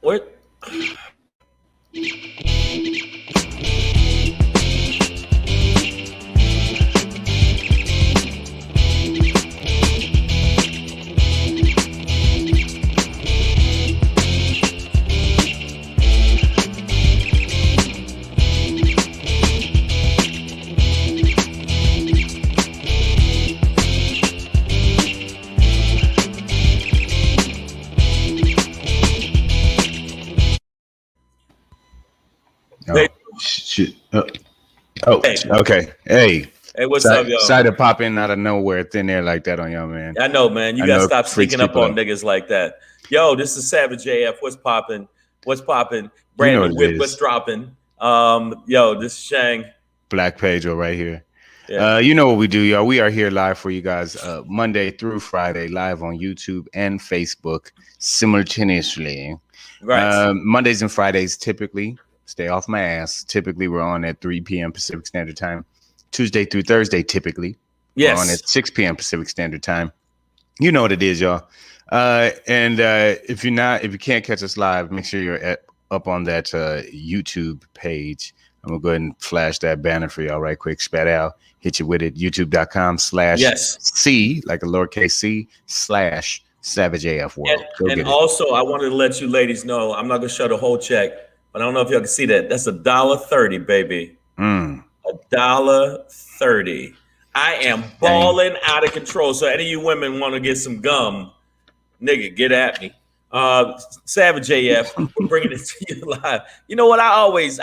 What? Oh, shit. Hey. Okay. Hey, what's up, y'all? Sorry to pop in out of nowhere, thin air like that on y'all, man. I know, man. You gotta stop sneaking up on niggas like that. Yo, this is Savage AF. What's popping? What's popping? Brandon Whip, what's dropping? Yo, this is Shang. Black Pedro right here. Yeah. You know what we do, y'all. We are here live for you guys Monday through Friday, live on YouTube and Facebook simultaneously. Right. Mondays and Fridays typically. Stay off my ass. Typically, we're on at 3 p.m. Pacific Standard Time. Tuesday through Thursday, typically. Yes. We're on at 6 p.m. Pacific Standard Time. You know what it is, y'all. And if you can't catch us live, make sure you're up on that YouTube page. I'm going to go ahead and flash that banner for y'all right quick. Spat out. Hit you with it. YouTube.com/C, like a lowercase c, /SavageAF World. And also, I wanted to let you ladies know, I'm not going to show the whole check. But I don't know if y'all can see that. That's $1.30, baby. $1.30. I am balling out of control. So any of you women want to get some gum, nigga, get at me. Savage AF, we're bringing it to you live. You know what? I always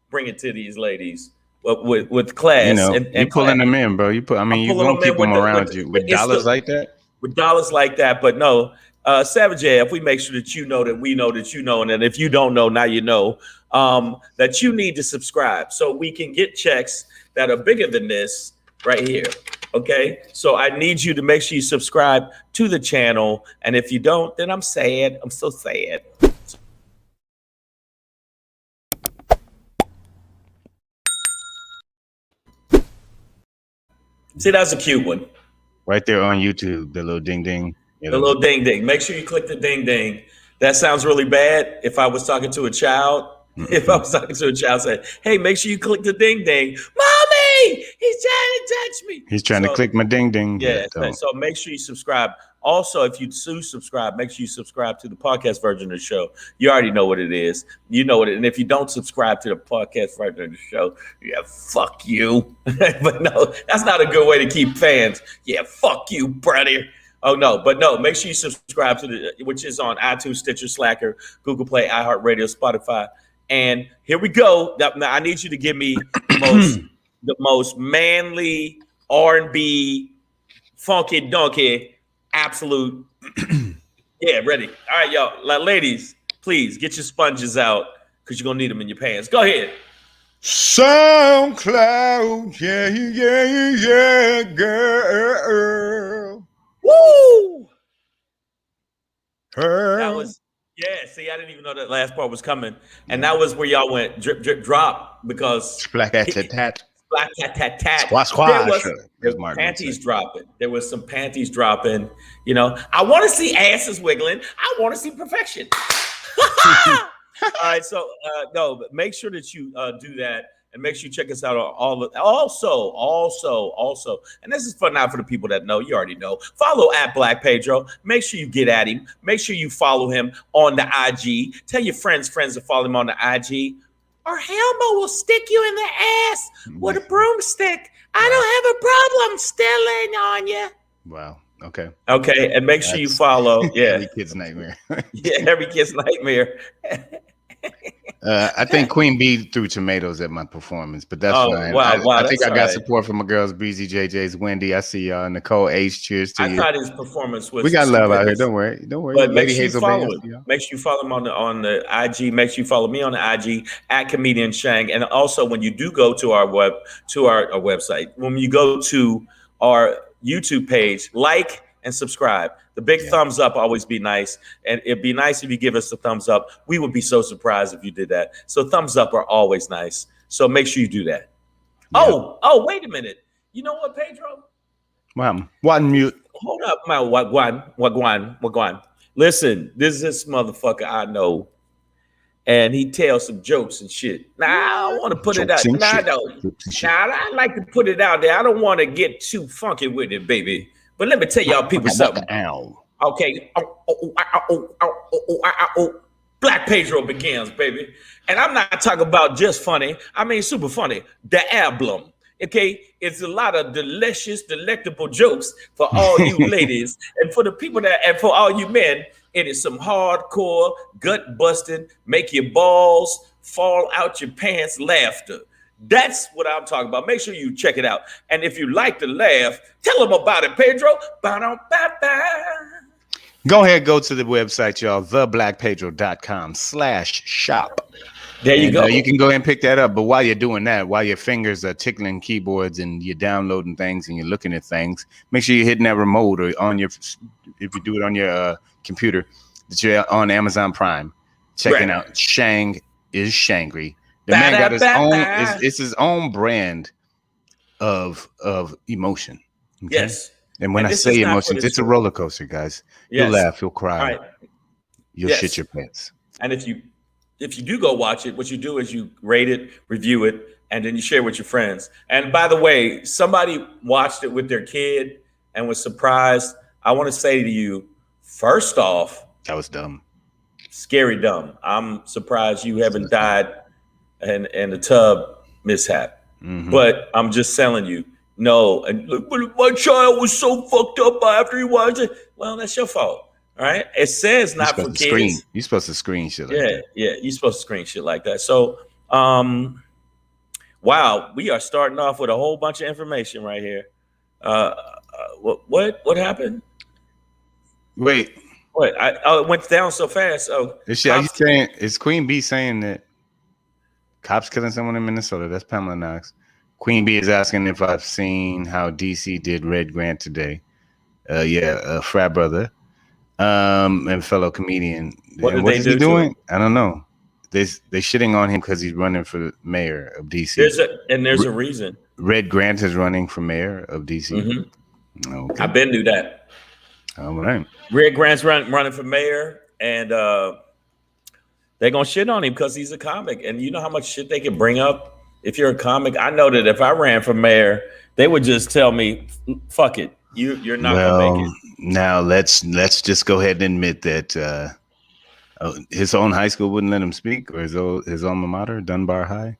bring it to these ladies with class. You know, and pulling them in, bro. You gonna keep them around you with dollars like that. With dollars like that, but no. Savage AF, we make sure that you know that we know that you know, and then if you don't know, now you know that you need to subscribe so we can get checks that are bigger than this right here. Okay, so I need you to make sure you subscribe to the channel, and if you don't, then I'm sad. I'm so sad. See, that's a cute one. Right there on YouTube, the little ding ding. The little ding ding. Make sure you click the ding ding. That sounds really bad. If I was talking to a child, say, hey, make sure you click the ding ding. Mommy, he's trying to touch me. He's trying to click my ding ding. Yeah. So make sure you subscribe. Also, if you do subscribe, make sure you subscribe to the podcast version of the show. You already know what it is. You know what it is. And if you don't subscribe to the podcast version of the show, yeah, fuck you. But no, that's not a good way to keep fans. Yeah, fuck you, brother. Oh, no, but no, make sure you subscribe to which is on iTunes, Stitcher, Slacker, Google Play, iHeartRadio, Spotify. And here we go. Now, I need you to give me the most manly R&B, funky donkey, absolute. Yeah, ready. All right, y'all. Ladies, please get your sponges out because you're going to need them in your pants. Go ahead. SoundCloud, yeah, girl. Woo! That was, see, I didn't even know that last part was coming. And that was where y'all went drip, drip, drop because black tat. Squash. There was panties dropping. There was some panties dropping. You know, I want to see asses wiggling. I want to see perfection. All right, so no, but make sure that you do that. And make sure you check us out on also. And this is for now for the people that know. You already know. Follow at Black Pedro. Make sure you get at him. Make sure you follow him on the IG. Tell your friends to follow him on the IG. Or Helmo will stick you in the ass with a broomstick. I don't have a problem stealing on you. Wow. Okay. Okay. And make sure you follow. Yeah. Every kid's nightmare. Yeah. Every kid's nightmare. I think Queen Bee threw tomatoes at my performance, but that's fine. Wow, I think I got support from my girls, Breezy JJ's, Wendy. I see y'all. Nicole H. Cheers to you. I thought his performance was. We got love out here. Don't worry. But make sure you follow him. Make sure you follow him on the IG. Make sure you follow me on the IG at Comedian Shang. And also, when you do go to our website, when you go to our YouTube page, like and subscribe. The big thumbs up always be nice. And it'd be nice if you give us a thumbs up. We would be so surprised if you did that. So thumbs up are always nice. So make sure you do that. Yeah. Oh, wait a minute. You know what, Pedro? Wow. One mute. Hold up, my wagwan. Listen, this is this motherfucker I know, and he tells some jokes and shit. Now I don't want to put it out. Now I don't. Now I like to put it out there. I don't want to get too funky with it, baby. But let me tell y'all people something. Okay. Black Pedro begins, baby. And I'm not talking about just funny. I mean, super funny. The album. Okay. It's a lot of delicious, delectable jokes for all you ladies. And for the people and for all you men, it is some hardcore, gut busting, make your balls fall out your pants laughter. That's what I'm talking about. Make sure you check it out. And if you like to laugh, tell them about it, Pedro. Go ahead, go to the website, y'all, theblackpedro.com/shop. There you go. You can go ahead and pick that up. But while you're doing that, while your fingers are tickling keyboards and you're downloading things and you're looking at things, make sure you're hitting that remote or on your, if you do it on your computer, that you're on Amazon Prime, checking out Shangry. The man got his own, it's his own brand of emotion. Okay? Yes. And when I say emotions, it's a roller coaster, guys. Yes. You'll laugh, you'll cry, you'll shit your pants. And if you do go watch it, what you do is you rate it, review it, and then you share with your friends. And by the way, somebody watched it with their kid and was surprised. I want to say to you, first off, that was dumb. Scary dumb. I'm surprised you haven't died in a tub mishap. Mm-hmm. But I'm just telling you, no. And look, my child was so fucked up after he watched it. Well, that's your fault. All right. It says not for kids. You're supposed to screen shit like that. Yeah. You're supposed to screen shit like that. So, wow, we are starting off with a whole bunch of information right here. What happened? Wait. What? It went down so fast. Oh, is Queen Bee saying that cops killing someone in Minnesota? That's Pamela Knox. Queen Bee is asking if I've seen how DC did Red Grant today. Frat brother, and fellow comedian. What is he doing? I don't know. They shitting on him because he's running for mayor of DC. There's a reason. Red Grant is running for mayor of DC. Mm-hmm. Okay. I've been through that. All right. Red Grant's running for mayor, and they're gonna shit on him because he's a comic. And you know how much shit they can bring up if you're a comic. I know that if I ran for mayor, they would just tell me, "Fuck it, you're not gonna make it." Now let's just go ahead and admit that his own high school wouldn't let him speak, or his alma mater, Dunbar High.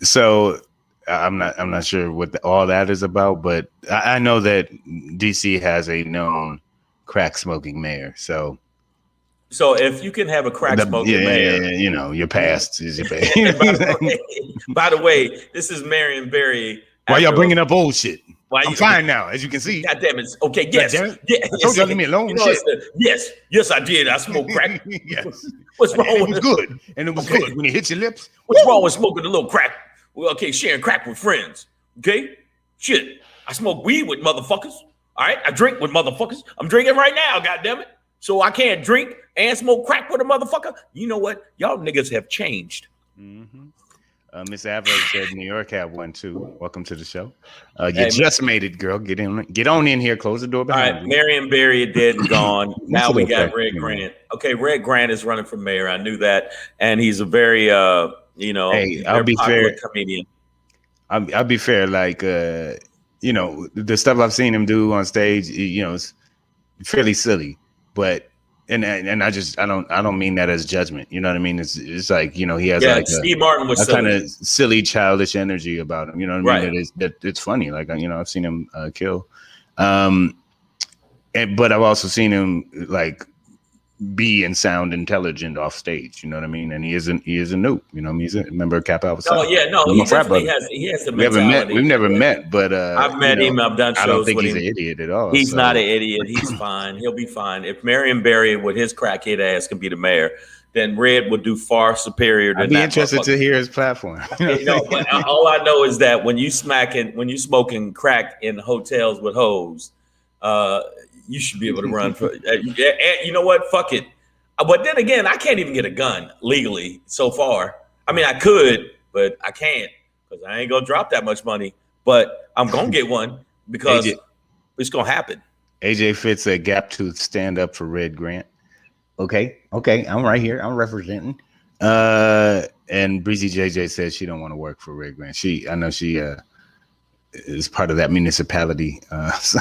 So I'm not sure what all that is about, but I know that DC has a known crack smoking mayor. So if you can have a crack smoking mayor, you know, your past is your past. By the way, this is Marion Barry. Why y'all bringing up old shit? I'm fine now, as you can see. God damn it. Okay, yes. I told y'all leave me alone. Yes, I did. I smoked crack. Yes. What's wrong with it? Was good. And it was good when it hits your lips. What's wrong with smoking a little crack? Well, okay, sharing crack with friends. Okay? Shit. I smoke weed with motherfuckers. All right? I drink with motherfuckers. I'm drinking right now, goddammit. So I can't drink and smoke crack with a motherfucker. You know what? Y'all niggas have changed. Mm-hmm. Miss Avro said New York had one too. Welcome to the show. You just made it, girl. Get on in here. Close the door behind you. All right, Marion Barry dead and gone. Now we got Red Grant. Okay, Red Grant is running for mayor. I knew that, and he's a very I'll be fair comedian. I'll be fair. Like the stuff I've seen him do on stage, it's fairly silly, but. And I don't mean that as judgment. You know what I mean? It's like, he has Steve Martin was kind of silly, childish energy about him. You know what I mean? That it's funny. Like, I've seen him kill. But I've also seen him like be and sound intelligent off stage. You know what I mean? And he is a noob. You know, he's a member of Kappa Alpha Psi. Oh yeah, no, he definitely has the mentality. We've never met, but I've met him. I've done shows. I don't think with he's him. an idiot at all. He's not an idiot. He's fine. He'll be fine. If Marion Barry with his crackhead ass can be the mayor, then Red would do far superior than that. I'd be interested to hear his platform. But all I know is that when you smoking crack in hotels with hoes, you should be able to run for. You know what? Fuck it. But then again, I can't even get a gun legally so far. I mean, I could, but I can't because I ain't gonna drop that much money. But I'm gonna get one because it's gonna happen. AJ Fitz said Gap Tooth stand up for Red Grant. Okay, I'm right here. I'm representing. And Breezy JJ says she don't want to work for Red Grant. I know she is part of that municipality. So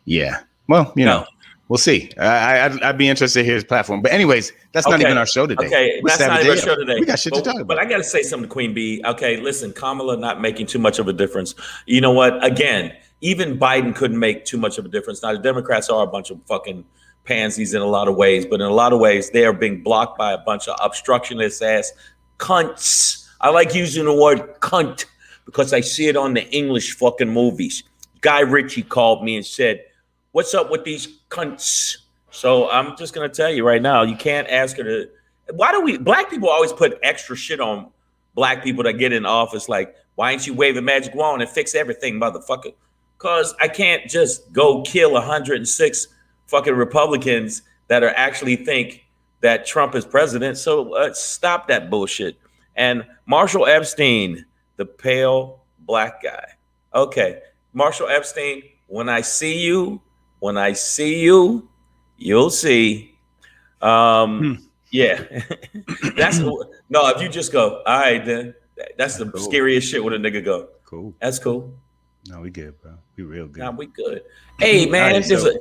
yeah. Well, know, we'll see. I'd be interested to hear his platform. But anyways, that's not even our show today. Okay, that's not even our show today. We got shit to talk about. But I got to say something to Queen Bee. Okay, listen, Kamala not making too much of a difference. You know what? Again, even Biden couldn't make too much of a difference. Now, the Democrats are a bunch of fucking pansies in a lot of ways, but in a lot of ways, they are being blocked by a bunch of obstructionist ass cunts. I like using the word cunt because I see it on the English fucking movies. Guy Ritchie called me and said, "What's up with these cunts?" So I'm just going to tell you right now, you can't ask her to. Why do black people always put extra shit on black people that get in office? Like, why ain't you wave a magic wand and fix everything, motherfucker? Because I can't just go kill 106 fucking Republicans that are actually think that Trump is president. So stop that bullshit. And Marshall Epstein, the pale black guy. Okay, Marshall Epstein, when I see you, you'll see. Yeah. That's no, if you just go, all right, then that's the scariest shit when a nigga go. Cool. That's cool. No, we good, bro. We real good. Nah, we good. Hey, man, there's a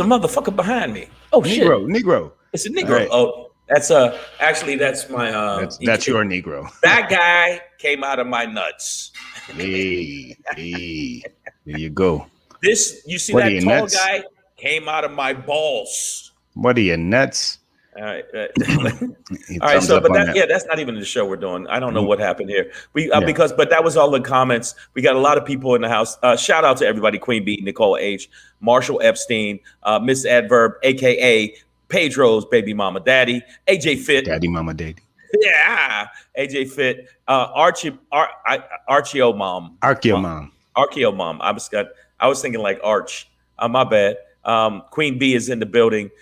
motherfucker behind me. Oh, Negro. It's a Negro. Right. Oh, that's actually that's my that's your Negro. That guy came out of my nuts. Hey, there you go. You see what that tall guy came out of my balls. What are you, nuts? All right. All right. So, but that's not even the show we're doing. I don't know what happened here. But that was all the comments. We got a lot of people in the house. Shout out to everybody: Queen Bee, Nicole H, Marshall Epstein, Miss Adverb, aka Pedro's baby mama daddy, AJ Fit, daddy mama daddy. Yeah, AJ Fit, Archeo mom. I was thinking like Arch. My bad. Queen Bee is in the building.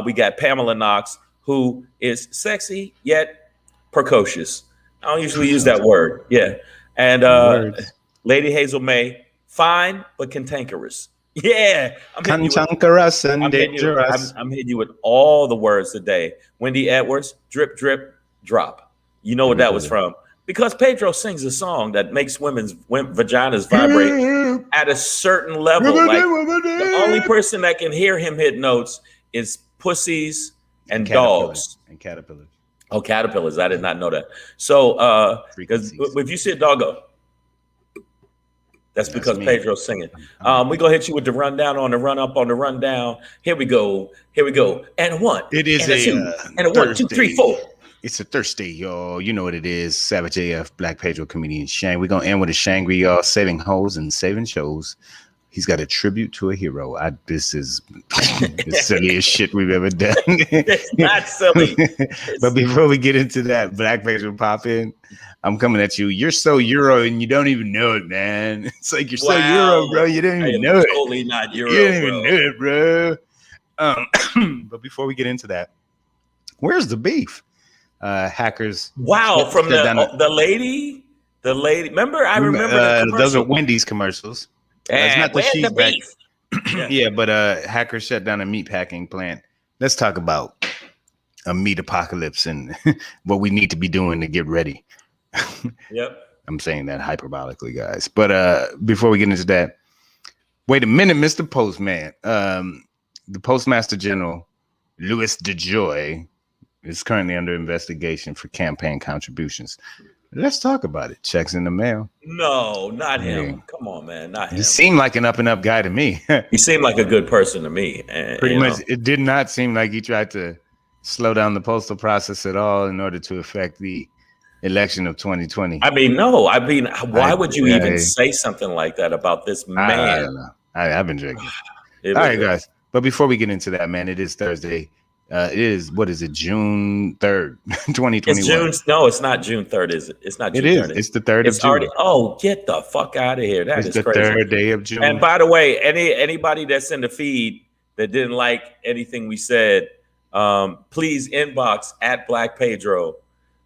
We got Pamela Knox, who is sexy yet precocious. I don't usually use that word. Yeah. And Lady Hazel May, fine but cantankerous. Yeah. Cantankerous and dangerous. I'm hitting you with all the words today. Wendy Edwards, drip, drip, drop. You know what that was from? Because Pedro sings a song that makes women's vaginas vibrate at a certain level. Like, the only person that can hear him hit notes is pussies and dogs. And caterpillars. Oh, caterpillars. I did not know that. So because if you see a dog go, that's because Pedro's singing. We're going to hit you with the rundown on the run up on the rundown. Here we go. And one. It is a two. And a 1, 2, 3, 4. It's a Thursday, y'all. You know what it is. Savage AF, Black Pedro, comedian Shang. We're going to end with a SHANGRY, y'all. Saving hoes and saving shows. He's got a tribute to a hero. This is the silliest shit we've ever done. It's not silly. But before we get into that, Black Pedro pop in. I'm coming at you. You're so Euro and you don't even know it, man. It's like you're so Euro, bro. You didn't even know it. Totally not Euro, you didn't even know it, bro. But before we get into that, where's the beef? Hackers. Wow, from the lady. Remember that those are Wendy's commercials. It's not the beef. Yeah, but hackers shut down a meatpacking plant. Let's talk about a meat apocalypse and what we need to be doing to get ready. Yep. I'm saying that hyperbolically, guys. But before we get into that, wait a minute, Mr. Postman. The Postmaster General, Louis DeJoy, is currently under investigation for campaign contributions. Let's talk about it. Checks in the mail. No, not him. Come on, man. Not him. He seemed like an up and up guy to me. He seemed like a good person to me. Pretty much. It did not seem like he tried to slow down the postal process at all in order to affect the election of 2020. I mean, no. I mean, why would you even say something like that about this man? I don't know. I've been drinking. All right, guys. But before we get into that, man, it is Thursday. It is, what is it, June 3rd, 2021? It's not June 3rd, is it? It's not June 3rd. It's the 3rd of June. Get the fuck out of here. It's the crazy. 3rd day of June. And by the way, anybody that's in the feed that didn't like anything we said, please inbox at Black Pedro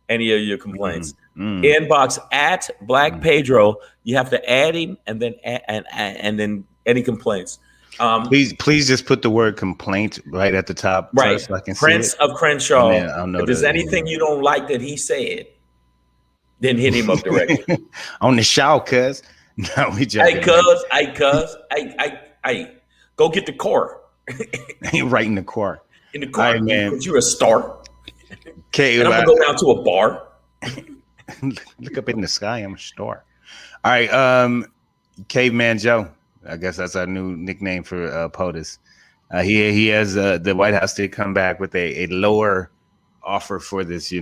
any of your complaints. Inbox at Black Pedro. You have to add him and then any complaints. Please just put the word complaint right at the top first so I can Prince see it. of Crenshaw. And then I'll know if there's anything you don't like that he said, then hit him up directly. On the show, cuz. No, we joking. Hey, go get the core. Right in the core. In the car, right, man. Because you're a star. Okay, and I'm gonna go down to a bar. Look up in the sky. I'm a star. All right, Caveman Joe. I guess that's our new nickname for POTUS. He has the White House did come back with a lower offer for this,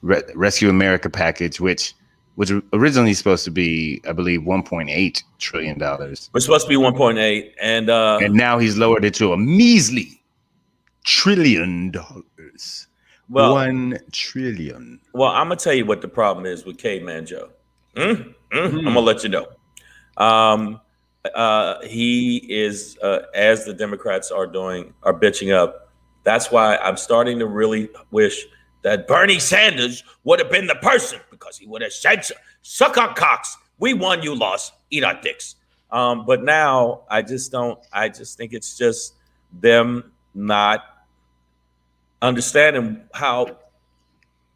Rescue America package, which was originally supposed to be, I believe, $1.8 trillion. We're supposed to be 1.8, and now he's lowered it to a measly $1 trillion. Well, 1 trillion. Well, I'm gonna tell you what the problem is with Caveman Joe. I'm gonna let you know. He is, as the Democrats are bitching up. That's why I'm starting to really wish that Bernie Sanders would have been the person, because he would have said, "Suck our cocks. We won, you lost. Eat our dicks." But now I just don't. I just think it's just them not understanding how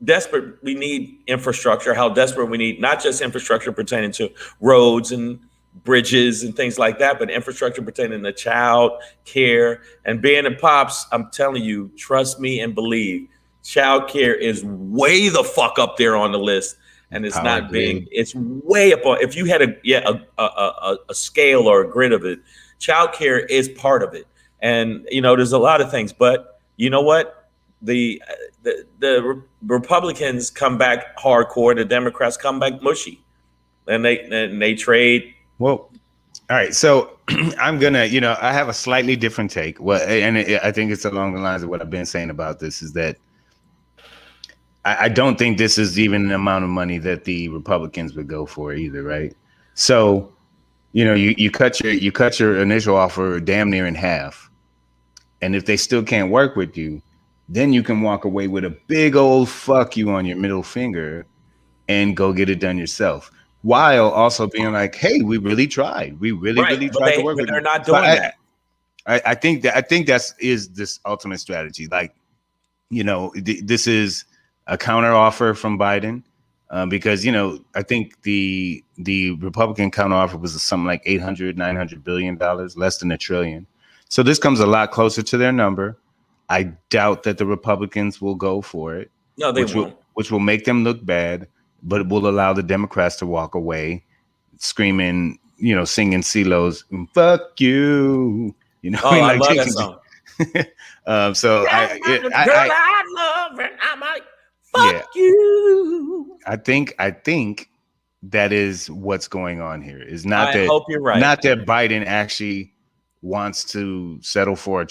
desperate we need infrastructure, how desperate we need not just infrastructure pertaining to roads and bridges and things like that, but infrastructure pertaining to child care. And being a pops, I'm telling you, trust me and believe, child care is way the fuck up there on the list. And it's not being, it's way up on, if you had a scale or a grid of it, child care is part of it. And, there's a lot of things, but you know what? The Republicans come back hardcore, the Democrats come back mushy, and they trade. Well, all right. So I'm gonna, I have a slightly different take. Well, and I think it's along the lines of what I've been saying about this is that I don't think this is even an amount of money that the Republicans would go for either, right? So, you cut your initial offer damn near in half, and if they still can't work with you, then you can walk away with a big old fuck you on your middle finger and go get it done yourself, while also being like, hey, we really tried. We really tried to work with you. They're not doing that. I think that is this ultimate strategy. Like, this is a counter offer from Biden because, I think the Republican counter offer was something like $800-900 billion, less than $1 trillion. So this comes a lot closer to their number. I doubt that the Republicans will go for it. No, they won't. Which will make them look bad, but it will allow the Democrats to walk away screaming, singing CeeLo's "Fuck you." I love that song. So I love and I'm like, fuck you. I think that is what's going on here. Is not I that hope you're right. Not that Biden actually wants to settle for a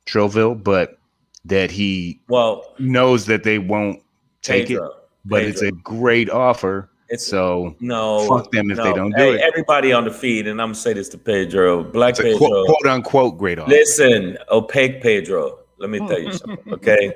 Trillville, but that he knows that they won't take it. But it's a great offer. Fuck them if they don't do it. Everybody on the feed, and I'm gonna say this to Pedro, Pedro, quote unquote great offer. Listen, opaque Pedro. Let me tell you something, okay?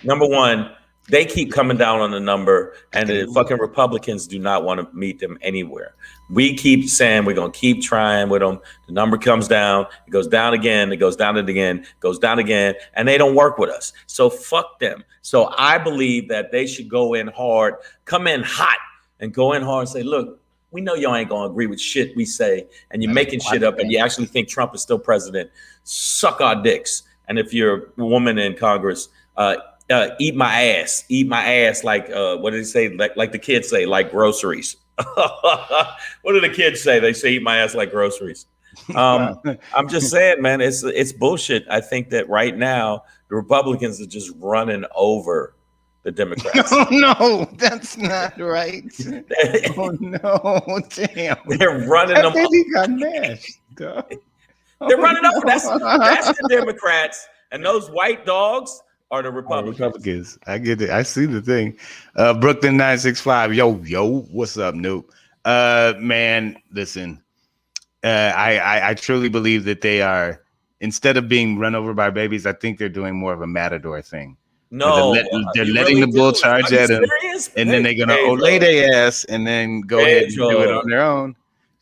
Number one, they keep coming down on the number, and the fucking Republicans do not want to meet them anywhere. We keep saying we're gonna keep trying with them. The number comes down, it goes down again, it goes down again, goes down again, and they don't work with us. So fuck them. So I believe that they should go in hard, come in hot, and go in hard and say, look, we know y'all ain't gonna agree with shit we say, and you're making shit up, and you actually think Trump is still president. Suck our dicks. And if you're a woman in Congress, eat my ass. Eat my ass like what do they say? Like the kids say, like groceries. What do the kids say? They say eat my ass like groceries. I'm just saying, man, it's bullshit. I think that right now the Republicans are just running over the Democrats. Oh no, that's not right. Oh no, damn. They're running them over. He got mashed. They're running over. That's the Democrats, and those white dogs are the Republicans. I get it. I see the thing. Brooklyn 965. Yo, what's up, Nope? Man, listen. I truly believe that they are, instead of being run over by babies, I think they're doing more of a matador thing. No, they're letting the bull charge at them, and then they're gonna lay their ass and then go ahead and do it on their own.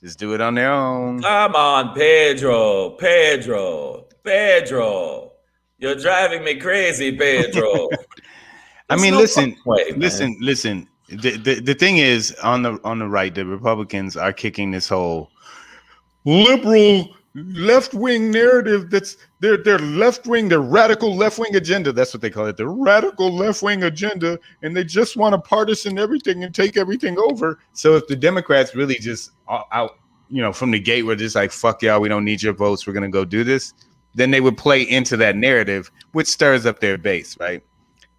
Just do it on their own. Come on, Pedro. You're driving me crazy, Pedro. I mean, no listen. man. The thing is, on the right, the Republicans are kicking this whole liberal left-wing narrative. That's their left-wing, their radical left-wing agenda. That's what they call it, the radical left-wing agenda, and they just want to partisan everything and take everything over. So if the Democrats really just out, from the gate were just like, fuck y'all, we don't need your votes, we're gonna go do this, then they would play into that narrative, which stirs up their base, right?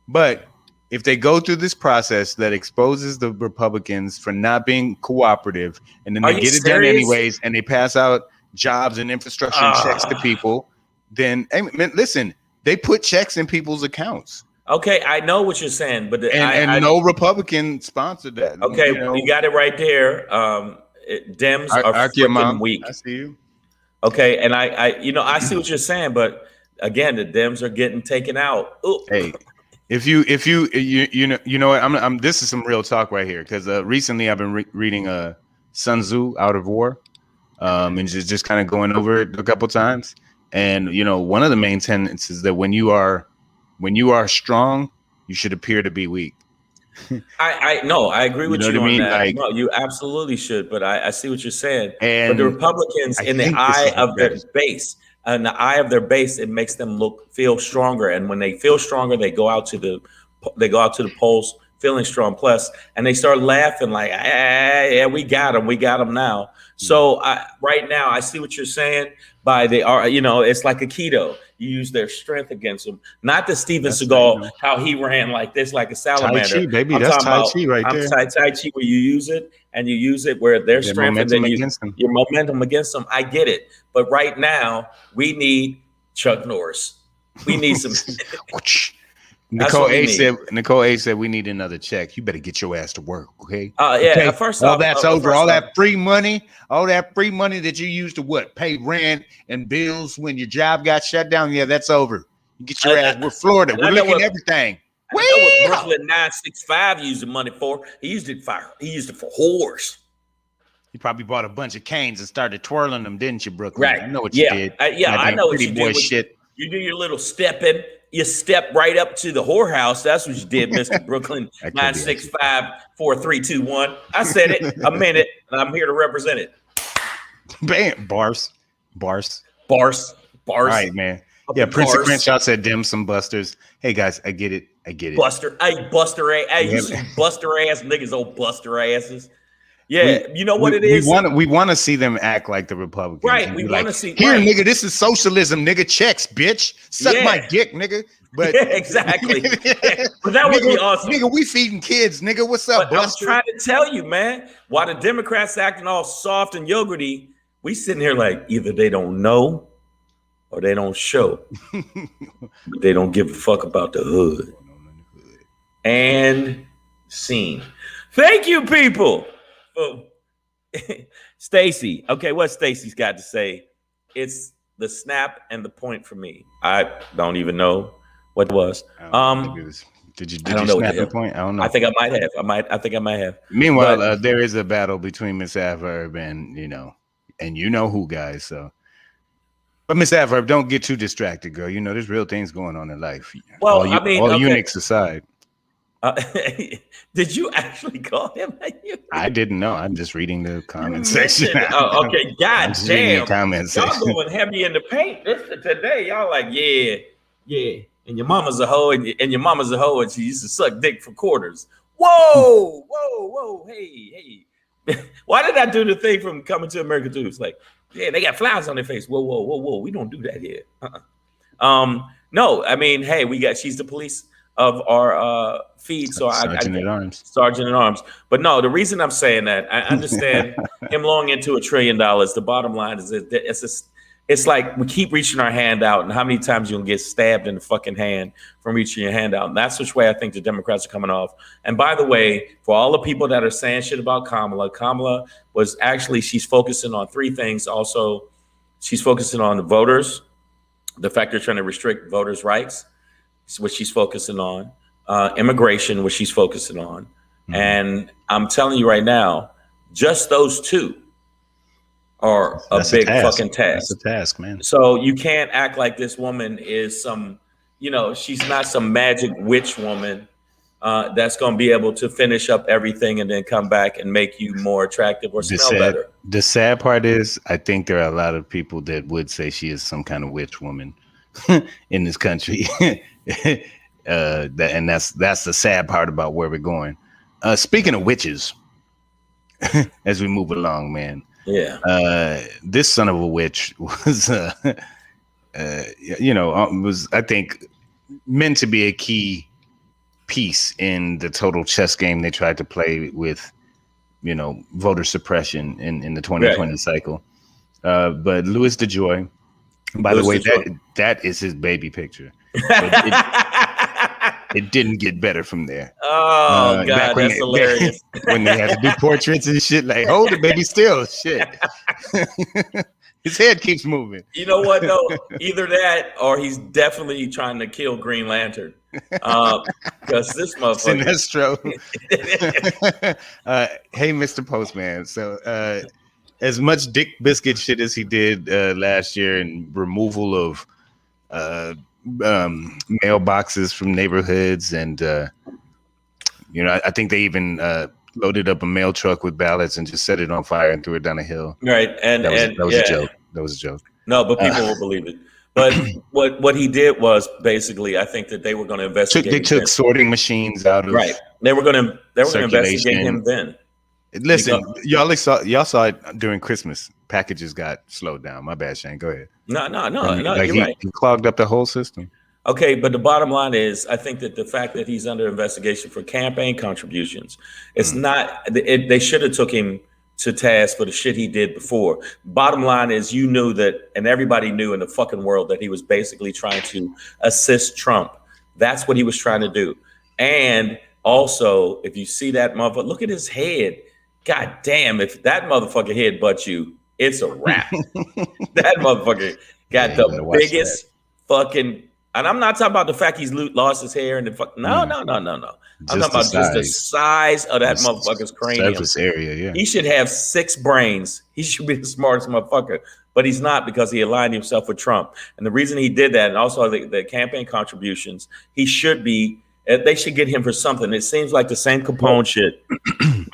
But if they go through this process that exposes the Republicans for not being cooperative, and then they get it done anyways, and they pass out jobs and infrastructure and checks to people, then listen, they put checks in people's accounts. Okay, I know what you're saying, but no Republican sponsored that. Okay, you got it right there. Dems are freaking weak. I see you. Okay, and I see what you're saying, but again, the Dems are getting taken out. Ooh. Hey. If you know what, this is some real talk right here, because recently I've been reading Sun Tzu, Out of War, and just kind of going over it a couple times. And one of the main tenets is that when you are strong, you should appear to be weak. I agree with you on that. Like, no, you absolutely should, but I see what you're saying. But the Republicans, in the eye of their base. In the eye of their base, it makes them feel stronger, and when they feel stronger, they go out to the polls feeling strong. Plus, and they start laughing like, yeah, we got them now. So right now, I see what you're saying. It's like a keto. You use their strength against them, not the Steven Seagal, how he ran like this, like a salamander. Tai Chi, baby, that's Tai Chi right there. Tai Chi, where you use it where their strength and then your momentum against them. I get it, but right now we need Chuck Norris. We need some. Nicole A said we need another check. You better get your ass to work, okay? Okay. First off, that's over. All that free money that you used to pay rent and bills when your job got shut down. Yeah, that's over. You get your ass. We're Florida. We're looking at everything. I know what Brooklyn 965 used the money for. He used it for whores. You probably bought a bunch of canes and started twirling them, didn't you, Brooklyn? Right. I know what you did. I know what you did. Shit. You do your little stepping. You step right up to the whorehouse. That's what you did, Mr. Brooklyn 965 4321. I said it. I meant it, and I'm here to represent it. Bam, bars. All right, man. Yeah, Prince of Crenshaw said dim some busters. Hey guys, I get it. Buster, Buster ass. Hey, you see Buster ass niggas, old Buster asses. Yeah, you know what it is? We want to see them act like the Republicans. Right, we want to see. Here, nigga, this is socialism, nigga. Checks, bitch. Suck my dick, nigga. But exactly. But that would be awesome. Nigga, we feeding kids, nigga. What's up, Buster? I'm trying to tell you, man. While the Democrats acting all soft and yogurty, we sitting here like either they don't know or they don't show. But they don't give a fuck about the hood. And scene. Thank you, people. Stacy. Okay, what Stacy's got to say? It's the snap and the point for me. I don't even know what it was. Did you snap the point? I don't know. I think I might have. I think I might have. Meanwhile, there is a battle between Miss Adverb and you know who, guys. So, but Miss Adverb, don't get too distracted, girl. There's real things going on in life. Well, all eunuchs aside. Did you actually call him a eunuch? I didn't know. I'm just reading the comment section. Oh, okay. God damn. Y'all going heavy in the paint today. Y'all like, yeah. And your mama's a hoe, and your mama's a hoe, and she used to suck dick for quarters. Whoa. Hey. Why did I do the thing from Coming to America 2? It's like, yeah, they got flowers on their face. Whoa. We don't do that here. No, I mean, hey, she's the police of our feed. So Sergeant at Arms. But no, the reason I'm saying that, I understand him long into $1 trillion. The bottom line is that it's like we keep reaching our hand out, and how many times you'll get stabbed in the fucking hand from reaching your hand out. And that's which way I think the Democrats are coming off. And by the way, for all the people that are saying shit about Kamala was actually, she's focusing on three things. Also, she's focusing on the voters, the fact they're trying to restrict voters' rights, what she's focusing on, immigration, what she's focusing on. Mm-hmm. And I'm telling you right now, just those two are a big fucking task. That's a task, man. So you can't act like this woman is some, she's not some magic witch woman that's going to be able to finish up everything and then come back and make you more attractive or smell better. The sad part is, I think there are a lot of people that would say she is some kind of witch woman in this country. And that's the sad part about where we're going. Speaking of witches, as we move along, man. Yeah. This son of a witch was, was, I think, meant to be a key piece in the total chess game they tried to play with, voter suppression in the 2020 cycle. But Louis DeJoy, by the way, that is his baby picture. It didn't get better from there. Oh, God, that's hilarious. When they had to do portraits and shit, like, hold it, baby, still, shit. His head keeps moving. You know what, though? Either that or he's definitely trying to kill Green Lantern. Because this motherfucker. Sinestro. Hey, Mr. Postman. So, as much Dick Biscuit shit as he did last year and removal of mailboxes from neighborhoods, and I think they even loaded up a mail truck with ballots and just set it on fire and threw it down a hill. Right, and that was a joke. That was a joke. No, but people will believe it. But what he did was basicly, I think that they were going to investigate. They took sorting machines out of They were going to investigate him then. Listen, y'all saw it during Christmas. Packages got slowed down. My bad, Shane. Go ahead. No, like you're right. He clogged up the whole system. Okay, but the bottom line is, I think that the fact that he's under investigation for campaign contributions, it's not. They should have took him to task for the shit he did before. Bottom line is, you knew that, and everybody knew in the fucking world, that he was basically trying to assist Trump. That's what he was trying to do. And also, if you see that motherfucker, look at his head. God damn, if that motherfucker head butts you, it's a wrap. That motherfucker got the biggest fucking, and I'm not talking about the fact he's lost his hair and the fuck. No. I'm talking about just the size of that motherfucker's cranium. Surface area, yeah. He should have 6 brains. He should be the smartest motherfucker, but he's not, because he aligned himself with Trump. And the reason he did that, and also the campaign contributions, he should be. They should get him for something. It seems like the same Capone shit.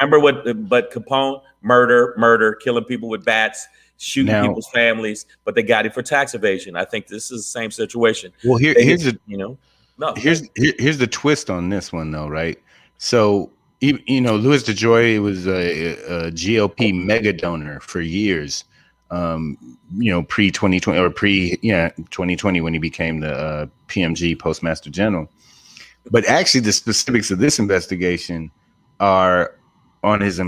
Remember but Capone, murder, killing people with bats, shooting people's families, but they got him for tax evasion. I think this is the same situation. Well, here's the twist on this one, though, right? So, Louis DeJoy was a GOP mega donor for years, pre-2020 or 2020 when he became the PMG Postmaster General. But actually, the specifics of this investigation are on his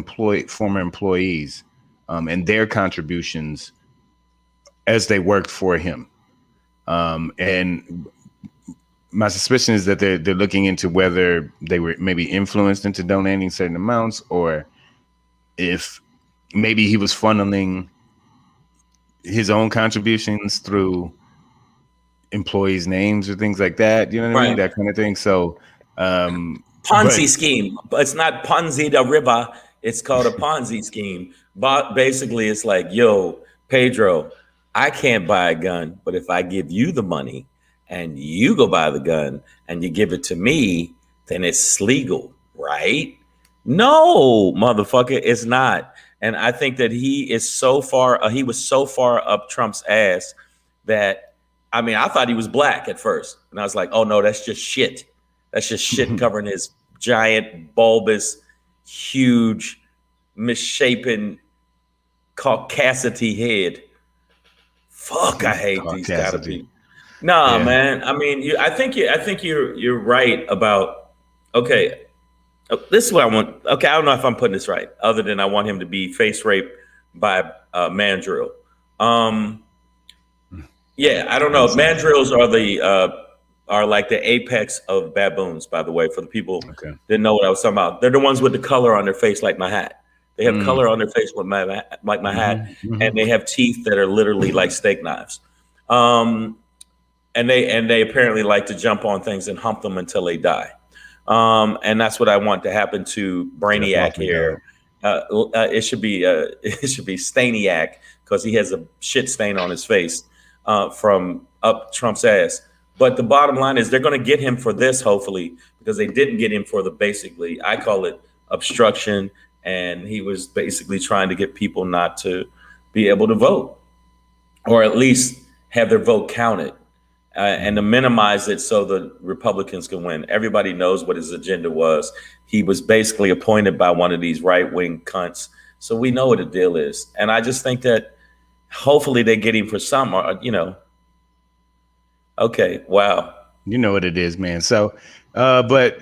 former employees and their contributions as they worked for him. And my suspicion is that they're looking into whether they were maybe influenced into donating certain amounts, or if maybe he was funneling his own contributions through employees' names or things like that. You know what I mean? That kind of thing. So Ponzi scheme. It's not Ponzi the river. It's called a Ponzi scheme. But basically, it's like, yo, Pedro, I can't buy a gun, but if I give you the money and you go buy the gun and you give it to me, then it's legal, right? No, motherfucker, it's not. And I think that he was so far up Trump's ass that, I mean, I thought he was black at first. And I was like, oh, no, that's just shit. That's just shit covering his giant, bulbous, huge, misshapen, caucasity head. Fuck, I hate these kind of people. Nah, yeah. Man. I mean, I think you're right about, okay, this is what I want. Okay, I don't know if I'm putting this right, other than I want him to be face raped by mandrill. Yeah, I don't know. Mandrills are like the apex of baboons, by the way, for the people who didn't know what I was talking about. They're the ones with the color on their face like my hat. They have color on their face with my hat, and they have teeth that are literally like steak knives. And they apparently like to jump on things and hump them until they die. And that's what I want to happen to Brainiac here It should be Staniak, because he has a shit stain on his face from up Trump's ass. But the bottom line is they're going to get him for this, hopefully, because they didn't get him for the basically, I call it obstruction, and he was basically trying to get people not to be able to vote, or at least have their vote counted, and to minimize it so the Republicans can win. Everybody knows what his agenda was. He was basically appointed by one of these right-wing cunts. So we know what the deal is. And I just think that hopefully they get him for some, okay, wow. You know what it is, man. So, but,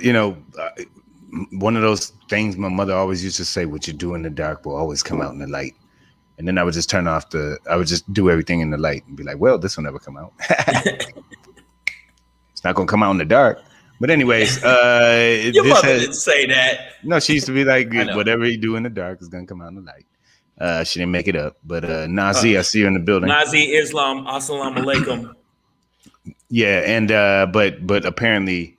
one of those things my mother always used to say, what you do in the dark will always come out in the light. And then I would just I would just do everything in the light and be like, well, this will never come out. It's not going to come out in the dark. But anyways, your mother didn't say that. No, she used to be like, whatever you do in the dark is going to come out in the light. She didn't make it up. But Nazi, I see you in the building. Nazi Islam, assalamu alaikum. Yeah, and but apparently,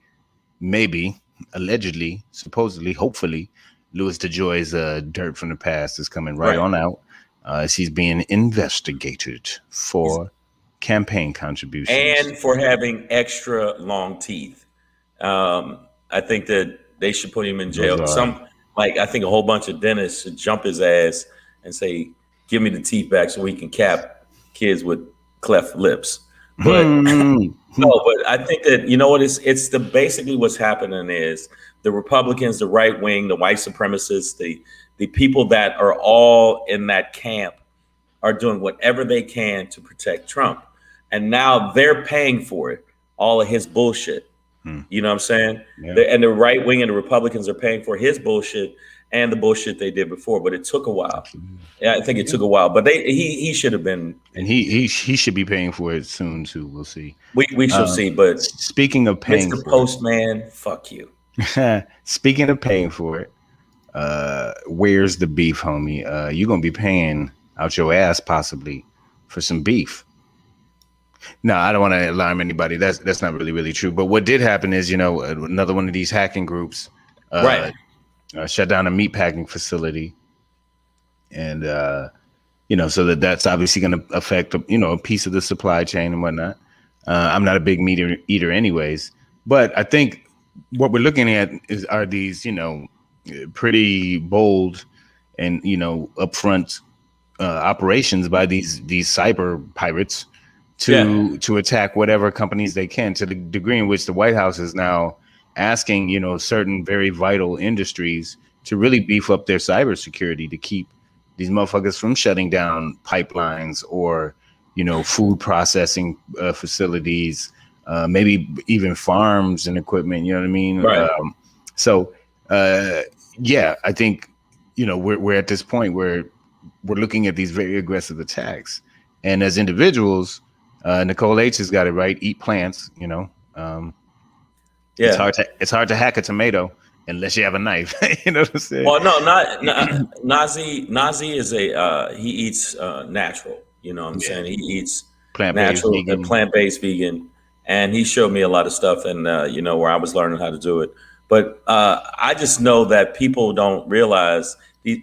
maybe, allegedly, supposedly, hopefully, Louis DeJoy's dirt from the past is coming right on out. He's being investigated for campaign contributions and for having extra long teeth. I think that they should put him in jail. I think a whole bunch of dentists should jump his ass and say, "Give me the teeth back so we can cap kids with cleft lips." But no, but I think that it's basically what's happening is the Republicans, the right wing, the white supremacists, the people that are all in that camp are doing whatever they can to protect Trump. And now they're paying for it, all of his bullshit. You know what I'm saying? Yeah. And the right wing and the Republicans are paying for his bullshit and the bullshit they did before. But it took a while. Yeah, I think it took a while. But he should have been. And he should be paying for it soon too. We'll see. We shall see. But speaking of paying Mr. Postman, fuck you. Speaking of paying for it, where's the beef, homie? You're gonna be paying out your ass possibly for some beef. No, I don't want to alarm anybody. That's not really true. But what did happen is, another one of these hacking groups shut down a meatpacking facility, and so that's obviously going to affect a piece of the supply chain and whatnot. I'm not a big meat eater, anyways, but I think what we're looking at are these pretty bold and upfront operations by these cyber pirates to attack whatever companies they can, to the degree in which the White House is now asking, certain very vital industries to really beef up their cybersecurity to keep these motherfuckers from shutting down pipelines or, food processing facilities, maybe even farms and equipment. You know what I mean? Right. I think, we're at this point where we're looking at these very aggressive attacks, and as individuals, Nicole H has got it right. Eat plants, It's hard to hack a tomato unless you have a knife. You know what I'm saying? Well, no, Nazi is he eats natural. You know what I'm saying? He eats plant-based natural, plant-based vegan, and he showed me a lot of stuff, and where I was learning how to do it. But I just know that people don't realize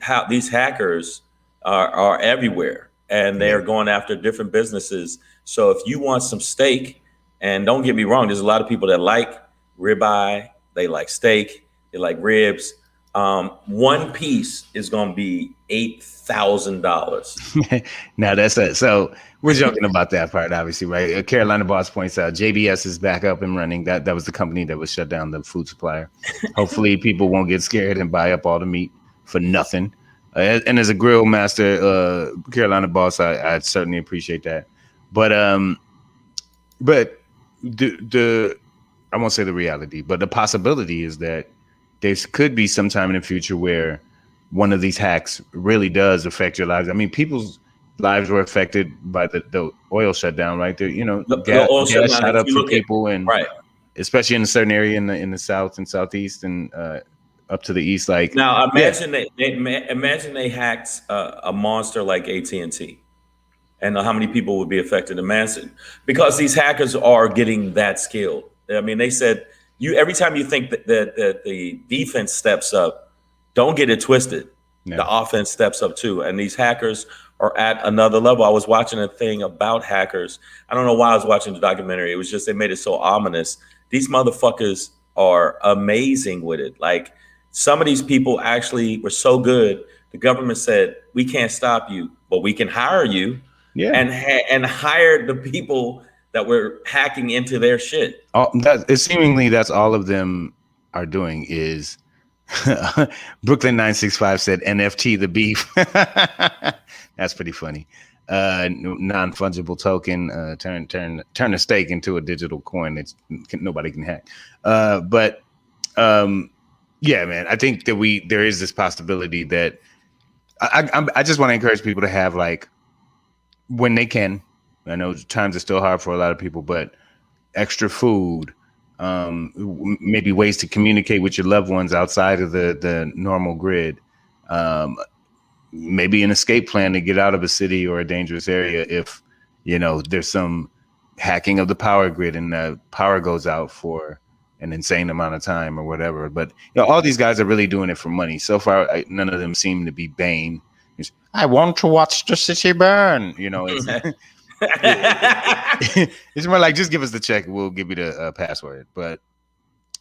how these hackers are everywhere, and they are going after different businesses. So if you want some steak, and don't get me wrong, there's a lot of people that like ribeye, they like steak, they like ribs. One piece is going to be $8,000. Now that's it. So we're joking about that part, obviously, right? Carolina Boss points out JBS is back up and running. That was the company that was shut down, the food supplier. Hopefully people won't get scared and buy up all the meat for nothing. And as a grill master, Carolina Boss, I certainly appreciate that. But the I won't say the reality, but the possibility is that there could be some time in the future where one of these hacks really does affect your lives. I mean, people's lives were affected by the oil shutdown, right? There, gas shot up for people, and especially in a certain area in the south and southeast and up to the east. Like now, imagine they hacked a monster like AT&T. And how many people would be affected? Imagine, because these hackers are getting that skilled. I mean, they said every time you think that the defense steps up, don't get it twisted. the offense steps up too. And these hackers are at another level. I was watching a thing about hackers. I don't know why I was watching the documentary. It was just they made it so ominous. These motherfuckers are amazing with it. Like some of these people actually were so good. The government said, we can't stop you, but we can hire you. Yeah. And hired the people that were hacking into their shit. Seemingly that's all of them are doing is Brooklyn 965 said NFT the beef. That's pretty funny. Non-fungible token, turn a stake into a digital coin that nobody can hack. Yeah, man, I think that there is this possibility that I just want to encourage people to have, like, when they can. I know times are still hard for a lot of people, but extra food, maybe ways to communicate with your loved ones outside of the normal grid, maybe an escape plan to get out of a city or a dangerous area if, you know, there's some hacking of the power grid and the power goes out for an insane amount of time or whatever. But, you know, all these guys are really doing it for money. So far, none of them seem to be Bane. I want to watch the city burn. You know, it's it's more like, just give us the check, we'll give you the password. But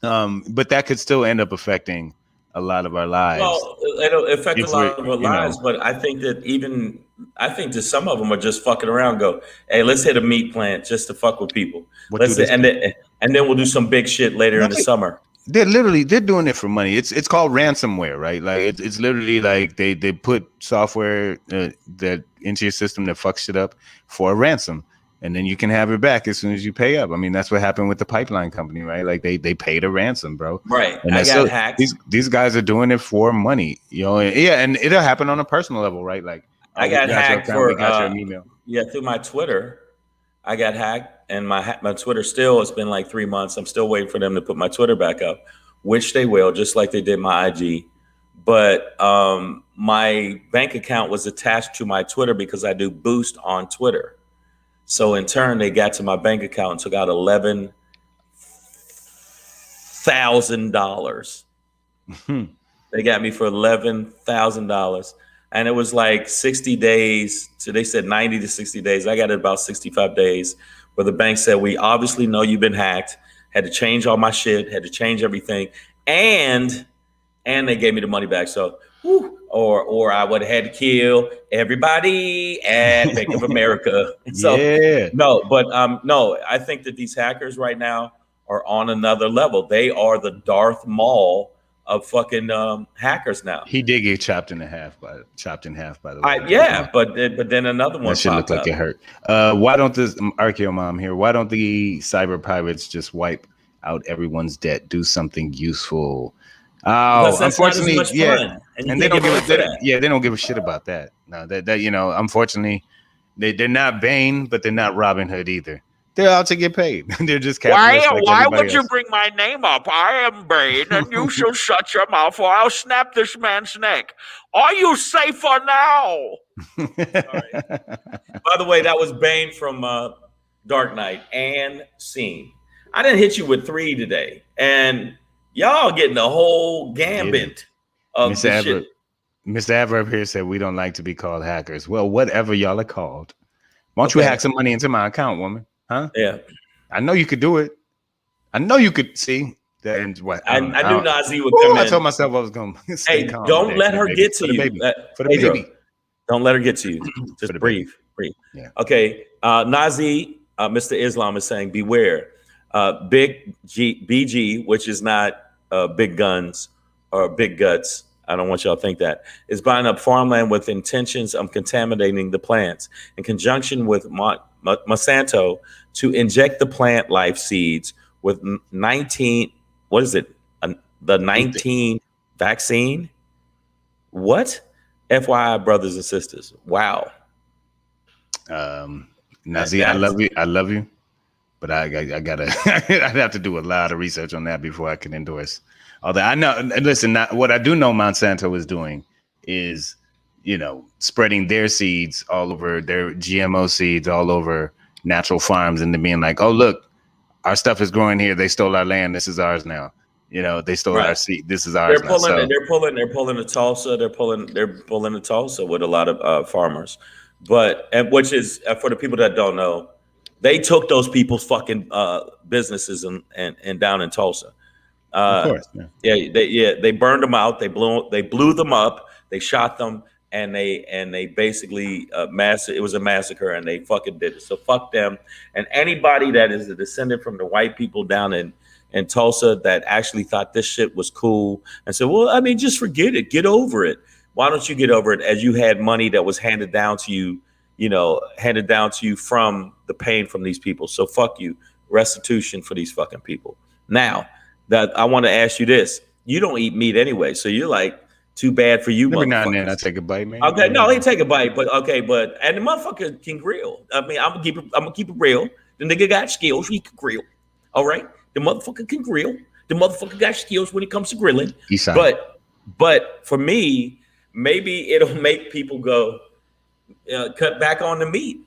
that could still end up affecting a lot of our lives. Well, it'll affect a lot of our lives, but I think that some of them are just fucking around. Go, hey, let's hit a meat plant just to fuck with people. And then we'll do some big shit later in the summer. They're doing it for money. It's called ransomware, right? Like it's literally like they put software that into your system that fucks shit up for a ransom, and then you can have it back as soon as you pay up. I mean, that's what happened with the pipeline company, right? Like they paid a ransom, bro. Right. And I got hacked. These guys are doing it for money, you know. And it'll happen on a personal level, right? Like I got hacked we got your email. Yeah, through my Twitter. I got hacked, and my Twitter still, it's been like 3 months. I'm still waiting for them to put my Twitter back up, which they will, just like they did my IG. But my bank account was attached to my Twitter because I do Boost on Twitter. So in turn, they got to my bank account and took out $11,000. They got me for $11,000. And it was like 60 days. So they said 90 to 60 days. I got it about 65 days, where the bank said, we obviously know you've been hacked. Had to change all my shit, had to change everything. And they gave me the money back. So, or I would have had to kill everybody at Bank of America. So, no, I think that these hackers right now are on another level. They are the Darth Maul of fucking hackers now. He did get chopped in half by the way. But then another one. That shit looked like it hurt. Why don't this Archeo Mom here? Why don't the cyber pirates just wipe out everyone's debt? Do something useful. Oh, unfortunately, and they don't give they don't give a shit about that. No, that you know, unfortunately, they're not Bane, but they're not Robin Hood either. They're out to get paid. They're just why would you bring my name up? I am Bane, and you shall shut your mouth, or I'll snap this man's neck. Are you safer now? Sorry. By the way, that was Bane from Dark Knight and Scene. I didn't hit you with 3 today, and y'all getting the whole gambit of the shit. Mr. Adverb here said we don't like to be called hackers. Well, whatever y'all are called. Why don't you hack some money into my account, woman? Huh? Yeah. I know you could do it. I know you could see that. And what I knew Nazi would come in. I told myself I was going to stay calm. Don't let her get to you. For the baby. Don't let her get to you. Just breathe. Yeah. Okay. Nazi, Mr. Islam is saying, beware. Big G, BG, which is not big guns or big guts. I don't want y'all to think that, is buying up farmland with intentions of contaminating the plants in conjunction with Monsanto to inject the plant life seeds with 19. What is it? The 19 vaccine? What? FYI, brothers and sisters. Wow. Nazi, I love you. But I gotta, I'd have to do a lot of research on that before I can endorse. Although I know, listen, what I do know Monsanto is doing is, you know, spreading their seeds all over, their GMO seeds all over natural farms, and then being like, oh, look, our stuff is growing here. They stole our land. This is ours now. You know, they stole our seat. This is ours. They're pulling the Tulsa. They're pulling the Tulsa with a lot of farmers, which is for the people that don't know, they took those people's fucking businesses and down in Tulsa. Of course, they burned them out. They blew them up. They shot them, and they basically it was a massacre, and they fucking did it. So fuck them, and anybody that is a descendant from the white people down in Tulsa that actually thought this shit was cool and said, well, I mean, just forget it, get over it. Why don't you get over it, as you had money that was handed down to you from the pain from these people. So fuck you. Restitution for these fucking people. Now, that I want to ask you this. You don't eat meat anyway, so you're like, too bad for you. Every now and then I take a bite, man. Okay, no, he take a bite, but and the motherfucker can grill. I mean, I'm gonna keep it real. The nigga got skills, he can grill. All right, the motherfucker can grill. The motherfucker got skills when it comes to grilling. But for me, maybe it'll make people go cut back on the meat.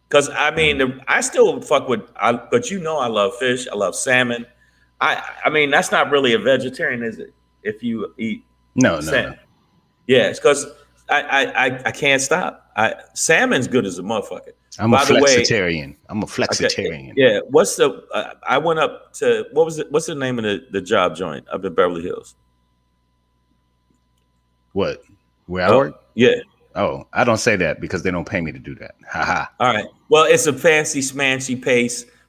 Because I mean, I still fuck with. But I love fish. I love salmon. I mean, that's not really a vegetarian, is it? If you eat salmon. No. Yeah, it's because I can't stop. Salmon's good as a motherfucker. I'm a flexitarian. Okay, yeah. What's the? I went up to what's the name of the job joint up in Beverly Hills? What? Where I work? Yeah. Oh, I don't say that because they don't pay me to do that. Haha. All right. Well, it's a fancy, smancy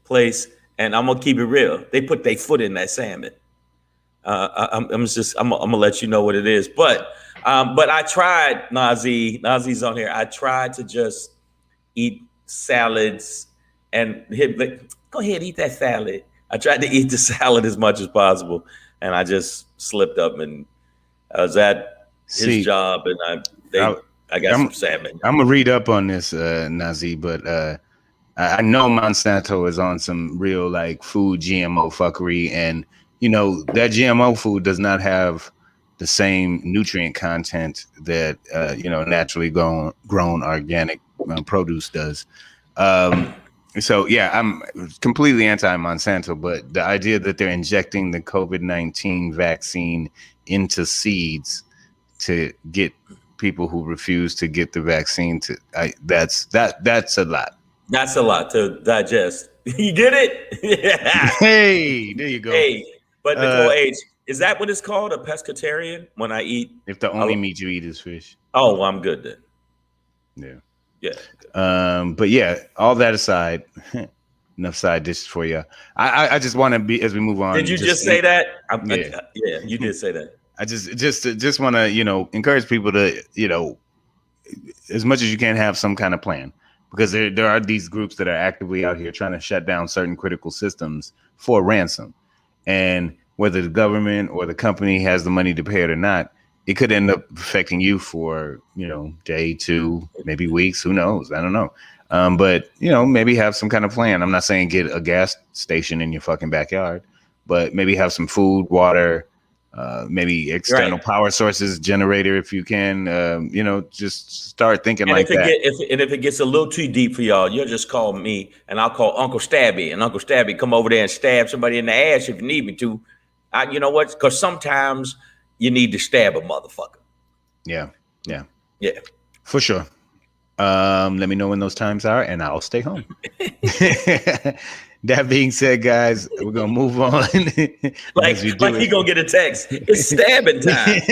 place. And I'm gonna keep it real. They put their foot in that salmon. I'm gonna let you know what it is. But I tried, Nazi's on here. I tried to just eat salads and go ahead, eat that salad. I tried to eat the salad as much as possible, and I just slipped up, and I was at his job, and I got some salmon. I'm gonna read up on this, Nazi, but I know Monsanto is on some real like food GMO fuckery, and that GMO food does not have the same nutrient content that naturally grown organic produce does. So yeah, I'm completely anti-Monsanto, but the idea that they're injecting the COVID-19 vaccine into seeds to get people who refuse to get the vaccine that's a lot. That's a lot to digest. You get it? Yeah. Hey, there you go. Hey, but Nicole H, is that what it's called? A pescatarian? When I eat, if the only meat you eat is fish. Oh, well, I'm good then. Yeah. But yeah, all that aside, enough side dishes for you. I just want to be, as we move on. Did you just say that? Yeah, you did say that. I just want to encourage people to as much as you can have some kind of plan. Because there are these groups that are actively out here trying to shut down certain critical systems for ransom. And whether the government or the company has the money to pay it or not, it could end up affecting you for, day, 2, maybe weeks. Who knows? I don't know. But, maybe have some kind of plan. I'm not saying get a gas station in your fucking backyard, but maybe have some food, water, maybe external power sources, generator if you can, just start thinking that. If it gets a little too deep for y'all, you'll just call me and I'll call Uncle Stabby, and Uncle Stabby come over there and stab somebody in the ass if you need me to. You know what? Because sometimes you need to stab a motherfucker. Yeah. For sure. Let me know when those times are and I'll stay home. That being said, guys, we're gonna move on. like he gonna get a text. It's stabbing time.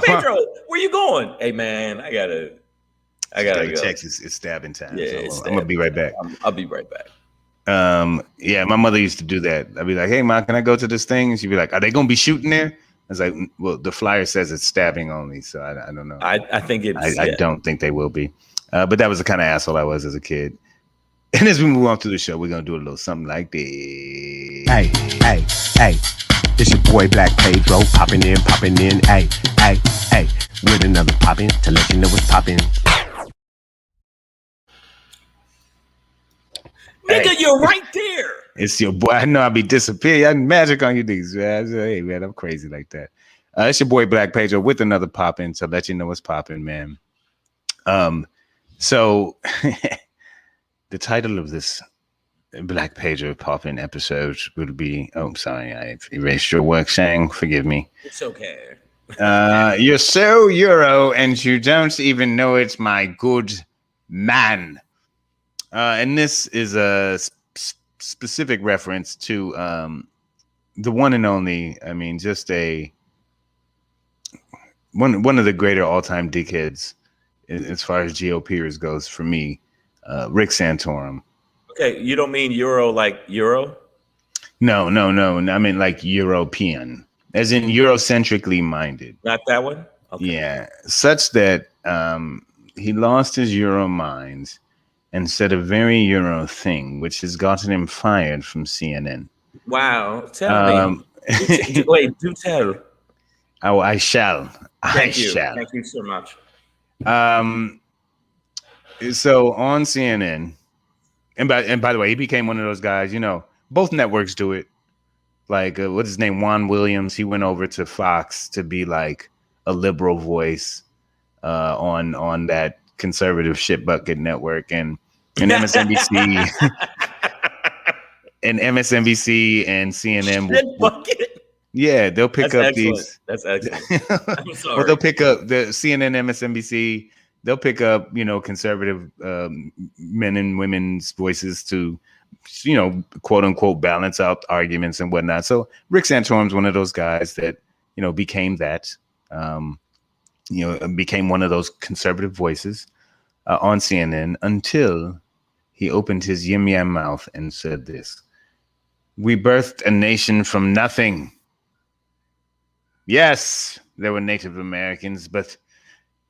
Pedro, where you going? Hey man, I gotta go. Texas, it's stabbing time. Yeah, so I'm gonna be right back. I'll be right back. Yeah, my mother used to do that. I'd be like, "Hey, Mom, can I go to this thing?" And she'd be like, "Are they gonna be shooting there?" I was like, "Well, the flyer says it's stabbing only, so I don't know." I think it's. I don't think they will be. But that was the kind of asshole I was as a kid. And as we move on through the show, we're going to do a little something like this. Hey, it's your boy Black Pedro, popping in, hey, with another poppin' to let you know what's poppin'. Nigga, you're right there. It's your boy. I know I'll be disappearing. I'm magic on you these, man. Hey, man, I'm crazy like that. It's your boy Black Pedro with another poppin' to let you know what's poppin', man. So... The title of this Black Pedro pop-in episodes would be. Oh, sorry, I erased your work, Shang. Forgive me. It's okay. You're so Euro, and you don't even know it, my good man. And this is a specific reference to the one and only. I mean, just one of the greater all-time dickheads as far as GOPers goes for me, Rick Santorum. Okay, you don't mean Euro like Euro? No. I mean like European, as in Eurocentrically minded. Not that one? Okay. Yeah, such that he lost his Euro mind and said a very Euro thing, which has gotten him fired from CNN. Wow. Tell me. Wait, do tell. Oh, I shall. Thank you. Thank you so much. So on CNN, and by the way, he became one of those guys, you know, both networks do it. Like, what's his name? Juan Williams. He went over to Fox to be like a liberal voice on that conservative shit bucket network, and MSNBC and MSNBC and CNN. Shit bucket. Yeah, they'll pick up excellent. these. That's excellent. I'm sorry. Well, they'll pick up the CNN, MSNBC. They'll pick up, you know, conservative men and women's voices to, you know, quote unquote, balance out arguments and whatnot. So Rick Santorum's one of those guys that, you know, became that, became one of those conservative voices on CNN until he opened his yim yam mouth and said this: "We birthed a nation from nothing. Yes, there were Native Americans, but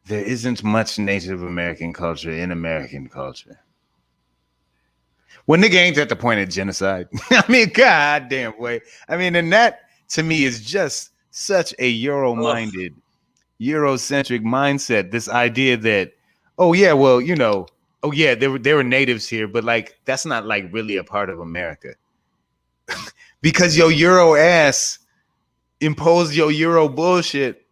there isn't much Native American culture in American culture." Well, nigga ain't at the point of genocide. I mean, goddamn way. I mean, and that to me is just such a Euro-minded, Eurocentric mindset. This idea that, oh yeah, well, you know, oh yeah, there were natives here, but like that's not like really a part of America. Because your Euro ass imposed your Euro bullshit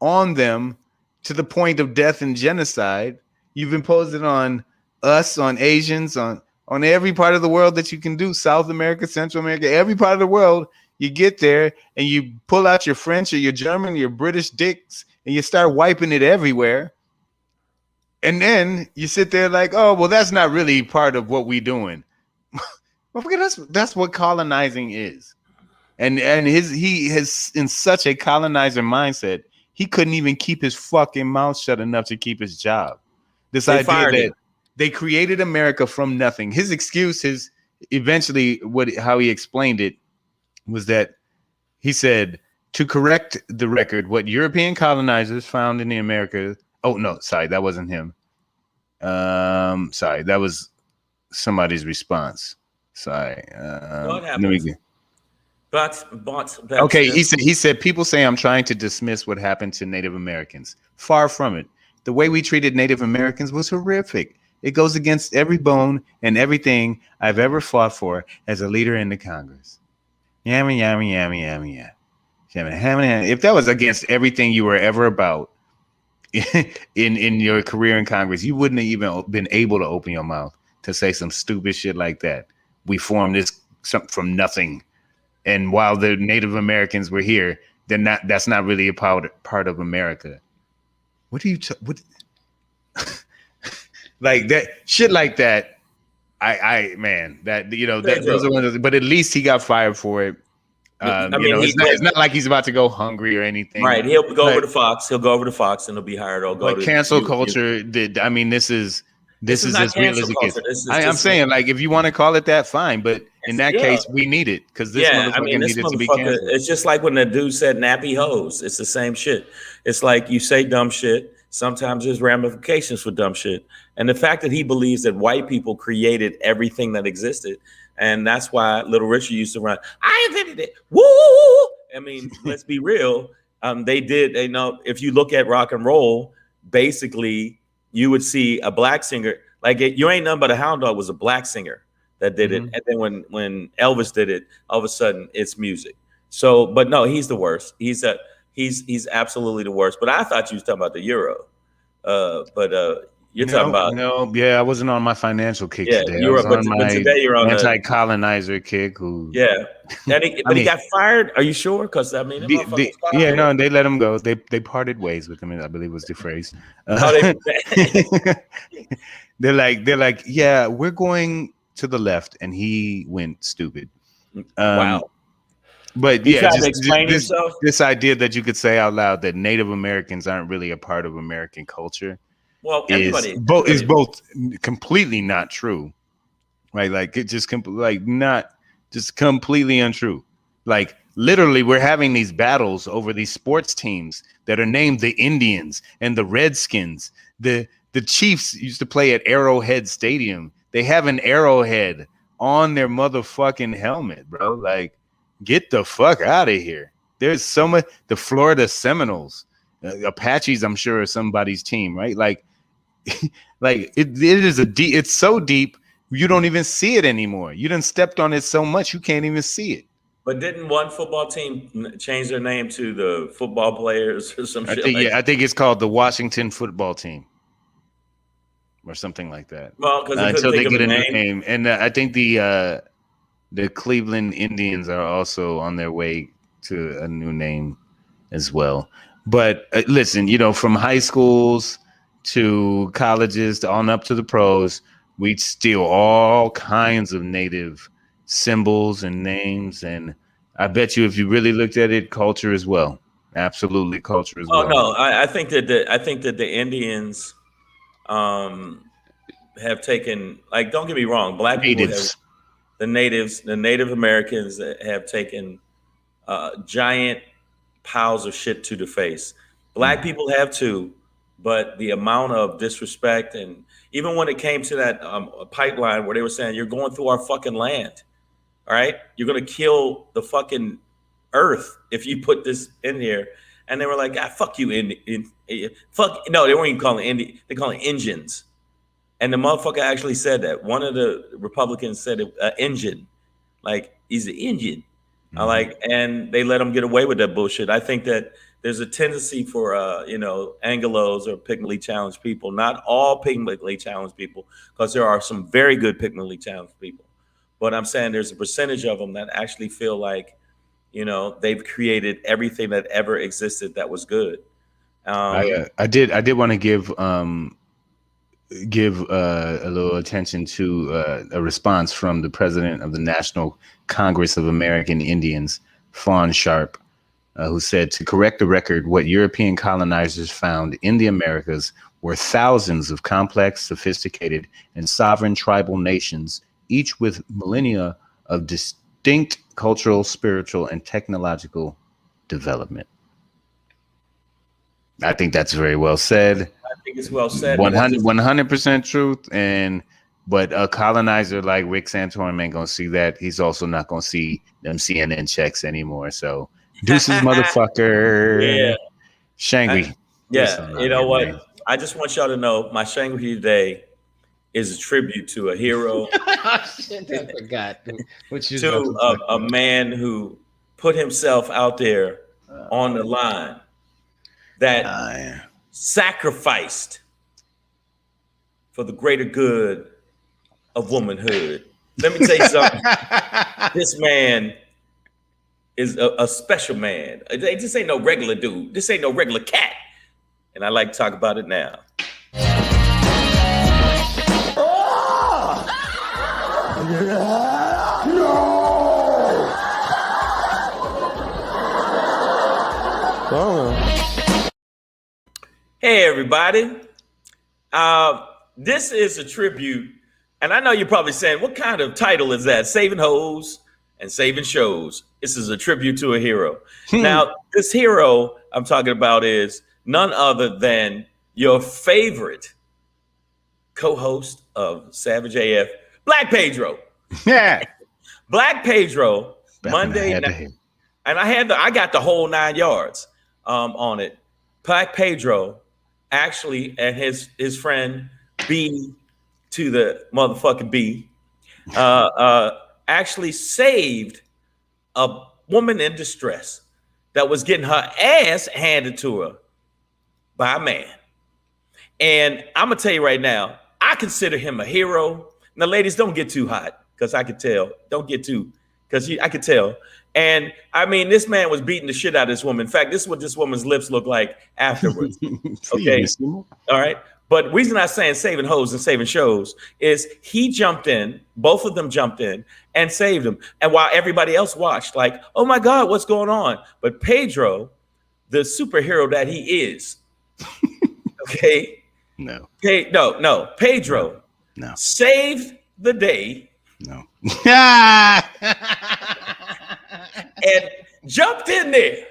on them to the point of death and genocide. You've imposed it on us, on Asians, on every part of the world that you can do. South America, Central America, every part of the world. You get there and you pull out your French or your German, your British dicks, and you start wiping it everywhere. And then you sit there like, oh, well, that's not really part of what we're doing. That's what colonizing is. And he has in such a colonizer mindset, he couldn't even keep his fucking mouth shut enough to keep his job. This idea that they created America from nothing. His excuse, how he explained it was that he said, to correct the record, what European colonizers found in the America. Oh no, sorry, that wasn't him. Sorry, that was somebody's response. Sorry. But okay, he said people say I'm trying to dismiss what happened to Native Americans. Far from it. The way we treated Native Americans was horrific. It goes against every bone and everything I've ever fought for as a leader in the Congress. Yammy, yammy, yammy, yammy, yeah. If that was against everything you were ever about in your career in Congress, you wouldn't have even been able to open your mouth to say some stupid shit like that. We formed this from nothing. And while the Native Americans were here, that's not really a part of America. What do you like that shit like that? Man, that, you know, that those are one of those, but at least he got fired for it. It's not like he's about to go hungry or anything. Right. He'll go over to Fox. He'll go over to Fox and he'll be hired. But cancel culture. This is as real as it gets. I'm saying, like, if you want to call it that, fine. But in that case, we need it because this motherfucker needed to be canceled. It's just like when the dude said nappy hose. It's the same shit. It's like you say dumb shit. Sometimes there's ramifications for dumb shit. And the fact that he believes that white people created everything that existed, and that's why Little Richard used to run, I invented it. Woo! I mean, let's be real. They did. You know, if you look at rock and roll, basically, you would see a black singer. Like, You Ain't Nothing But a Hound Dog was a black singer that did it. And then when Elvis did it, all of a sudden it's music. So, but no, he's the worst. He's absolutely the worst. But I thought you was talking about the Euro. You're talking about I wasn't on my financial kick today. you I were, was on but today you're on anti-colonizer kick. But he got fired. Are you sure? Because I mean, they let him go. They parted ways with him. I believe was the phrase. They're like, yeah, we're going to the left, and he went stupid. Wow. But he tried to explain himself. This idea that you could say out loud that Native Americans aren't really a part of American culture. Well, is both completely not true, right? Like it just completely untrue. Like literally, we're having these battles over these sports teams that are named the Indians and the Redskins. The Chiefs used to play at Arrowhead Stadium. They have an arrowhead on their motherfucking helmet, bro. Like, get the fuck out of here. There's so much. The Florida Seminoles, Apaches, I'm sure, are somebody's team, right? Like it is it's so deep you don't even see it anymore. You done stepped on it so much you can't even see it. But didn't one football team change their name to the football players or some shit? I think it's called the Washington Football Team or something like that. Well, because until they get a new name, and I think the Cleveland Indians are also on their way to a new name as well. But listen, from high schools to colleges to on up to the pros, we'd steal all kinds of native symbols and names, and I bet you if you really looked at it, culture as well. Absolutely, culture as well. Oh no, I think that the Indians have taken, like, don't get me wrong, black people the Native Americans have taken giant piles of shit to the face. Black people have too. But the amount of disrespect, and even when it came to that pipeline where they were saying, you're going through our fucking land, all right? You're going to kill the fucking earth if you put this in here. And they were like, fuck you, fuck. No, they weren't even calling it Indian. They call it engines. And the motherfucker actually said that. One of the Republicans said engine. Like, he's an engine. And they let him get away with that bullshit. I think that there's a tendency for, Anglos or pygmally challenged people, not all pygmally challenged people, because there are some very good pygmally challenged people. But I'm saying there's a percentage of them that actually feel like, they've created everything that ever existed that was good. I did want to give a little attention to a response from the president of the National Congress of American Indians, Fawn Sharp, who said, to correct the record, what European colonizers found in the Americas were thousands of complex, sophisticated, and sovereign tribal nations, each with millennia of distinct cultural, spiritual, and technological development. I think that's very well said. I think it's well said. 100% truth. But a colonizer like Rick Santorum ain't gonna see that. He's also not gonna see them CNN checks anymore. So deuces, motherfucker. Yeah. Shangry. You know what? Man. I just want y'all to know my Shangry today is a tribute to a hero. Shit, I forgot. To a man who put himself out there on the line, that sacrificed for the greater good of womanhood. Let me tell you something. This man is a special man. They just ain't no regular dude. This ain't no regular cat. And I like to talk about it now. Hey, everybody. This is a tribute. And I know you're probably saying, what kind of title is that? Saving hoes and saving shows. This is a tribute to a hero. Now, this hero I'm talking about is none other than your favorite co-host of Savage AF, Black Pedro. Yeah. Black Pedro, Monday night. And I got the whole 9 yards on it. Black Pedro actually, and his friend B to the motherfucking B, actually saved a woman in distress that was getting her ass handed to her by a man. And I'm gonna tell you right now, I consider him a hero. Now, ladies, don't get too hot because I could tell. Don't get too, because I could tell. And I mean, this man was beating the shit out of this woman. In fact, this is what this woman's lips look like afterwards. Okay. All right. But the reason I'm saying saving hoes and saving shows is he jumped in, both of them jumped in and saved him. And while everybody else watched, like, oh my God, what's going on? But Pedro, the superhero that he is, okay. No. Pedro saved the day. No. And jumped in there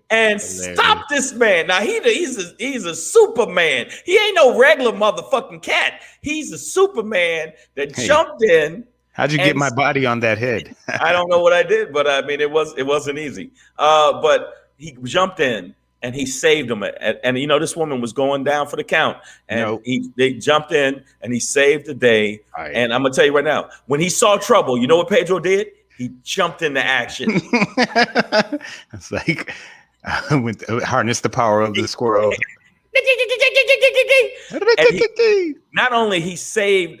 and stopped this man. Now he's a Superman. He ain't no regular motherfucking cat. He's a Superman that jumped in. How'd you get my body on that head? I don't know what I did, but I mean it wasn't easy. But he jumped in and he saved him. And you know, this woman was going down for the count, and they jumped in and he saved the day. Right. And I'm gonna tell you right now, when he saw trouble, you know what Pedro did? He jumped into action. It's like harness the power of the squirrel. Not only he's saving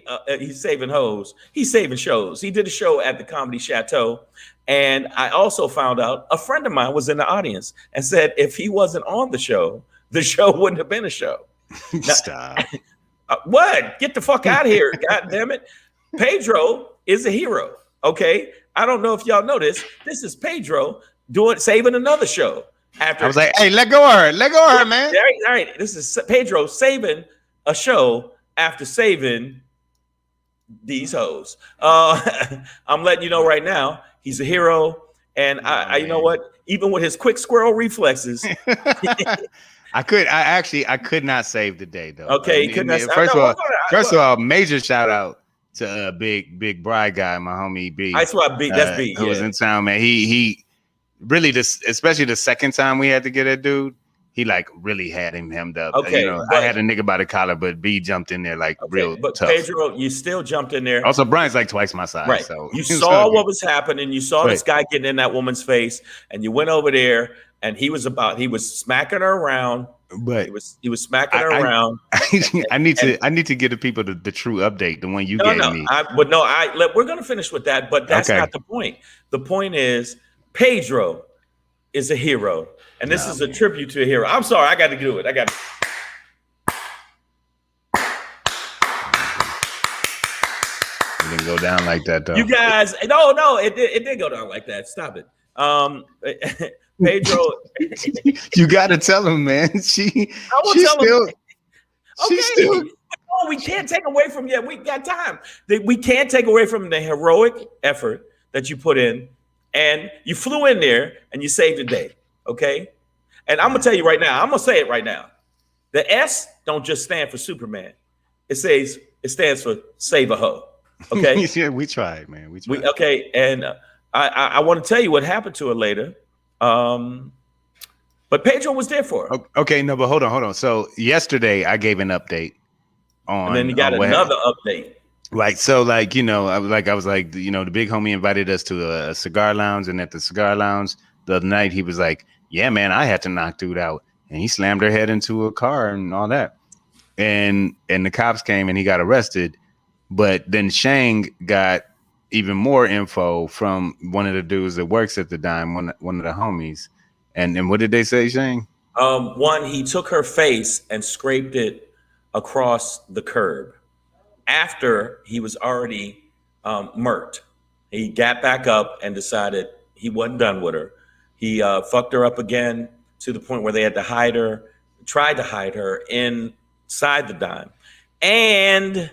hoes, he's saving shows. He did a show at the Comedy Chateau, and I also found out a friend of mine was in the audience and said if he wasn't on the show wouldn't have been a show. Stop. What? Get the fuck out of here! God damn it! Pedro is a hero. Okay. I don't know if y'all know this. This is Pedro saving another show. After I was like, hey, let go of her, man. All right. This is Pedro saving a show after saving these hoes. I'm letting you know right now, he's a hero. And I you know what? Even with his quick squirrel reflexes. I could not save the day though. Okay, First of all, major shout out to a big bride guy, my homie B. That's what B. That's B. Who was in town, man. He really especially the second time we had to get that dude, he like really had him hemmed up. Okay, you know, I had a nigga by the collar, but B jumped in there like real but tough. Pedro, you still jumped in there. Also, Brian's like twice my size. Right. So you saw what was happening. You saw this guy getting in that woman's face, and you went over there, and he was smacking her around. But he was smacking her around. I need to give the people the true update, the one you gave me. We're gonna finish with that, but that's not the point. The point is Pedro is a hero, and this is a tribute to a hero. I'm sorry, I got to do it. It didn't go down like that, though. You guys, no, it did go down like that. Stop it. Pedro, you got to tell him, man. She's still. Oh, we can't take away from you. We got time. We can't take away from the heroic effort that you put in, and you flew in there and you saved the day. Okay, and I'm gonna tell you right now. I'm gonna say it right now. The S don't just stand for Superman. It stands for save a hoe. Okay. Yeah, we tried, man. We tried. Okay, and I want to tell you what happened to her later. But Pedro was there for her. Okay, no, but hold on. So yesterday I gave an update on, and then you got another update. Like, so, like, you know, I was like, you know, the big homie invited us to a cigar lounge, and at the cigar lounge the other night, he was like, yeah, man, I had to knock dude out, and he slammed her head into a car and all that. And the cops came and he got arrested. But then Shang got even more info from one of the dudes that works at the dime, one of the homies. And what did they say, Shang? One, he took her face and scraped it across the curb after he was already murked. He got back up and decided he wasn't done with her. He fucked her up again to the point where they had to tried to hide her inside the dime. And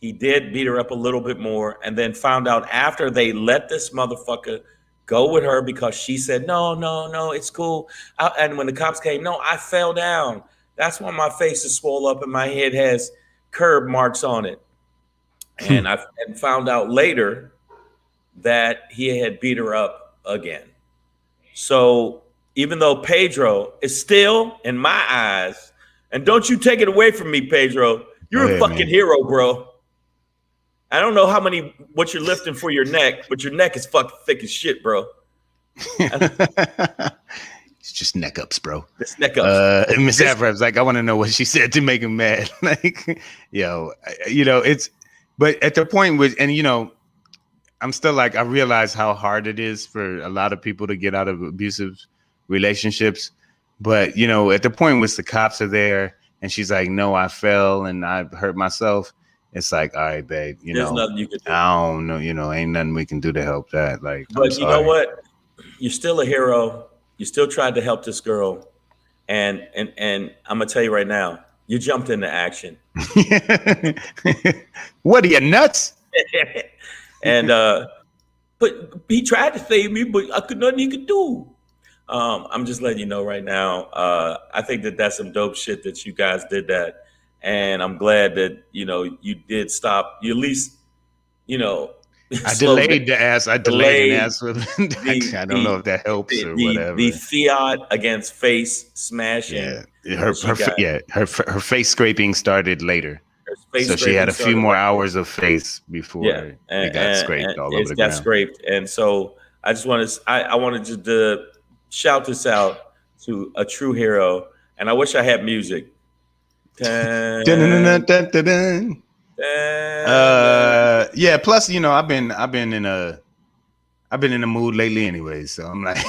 he did beat her up a little bit more, and then found out after they let this motherfucker go with her because she said, no, it's cool. And when the cops came, no, I fell down. That's why my face is swole up and my head has curb marks on it. And I found out later that he had beat her up again. So even though Pedro is still, in my eyes, and don't you take it away from me, Pedro, you're a fucking hero, bro. I don't know what you're lifting for your neck, but your neck is fucking thick as shit, bro. It's just neck ups, bro. It's neck ups. And Miss Avrab's like, I want to know what she said to make him mad. Like, it's, but at the point with, and I'm still like, I realize how hard it is for a lot of people to get out of abusive relationships. But, at the point where the cops are there and she's like, no, I fell and I hurt myself. It's like, all right, babe, there's nothing you can do. I don't know, ain't nothing we can do to help that. Like, but you know what? You're still a hero. You still tried to help this girl. And I'm going to tell you right now, you jumped into action. What are you, nuts? And but he tried to save me, but I could nothing he could do. I'm just letting you know right now. I think that's some dope shit that you guys did that, and I'm glad that you did stop. You at least I delayed the ass. I delayed an ass with. I don't know if that helps or whatever. The fiat against face smashing. Yeah, her face scraping started later. So she had a few more hours of face before it got scraped all over the ground. Scraped, and so I just I wanted to shout this out to a true hero, and I wish I had music. Yeah. Plus, I've been in a mood lately, anyway. So I'm like,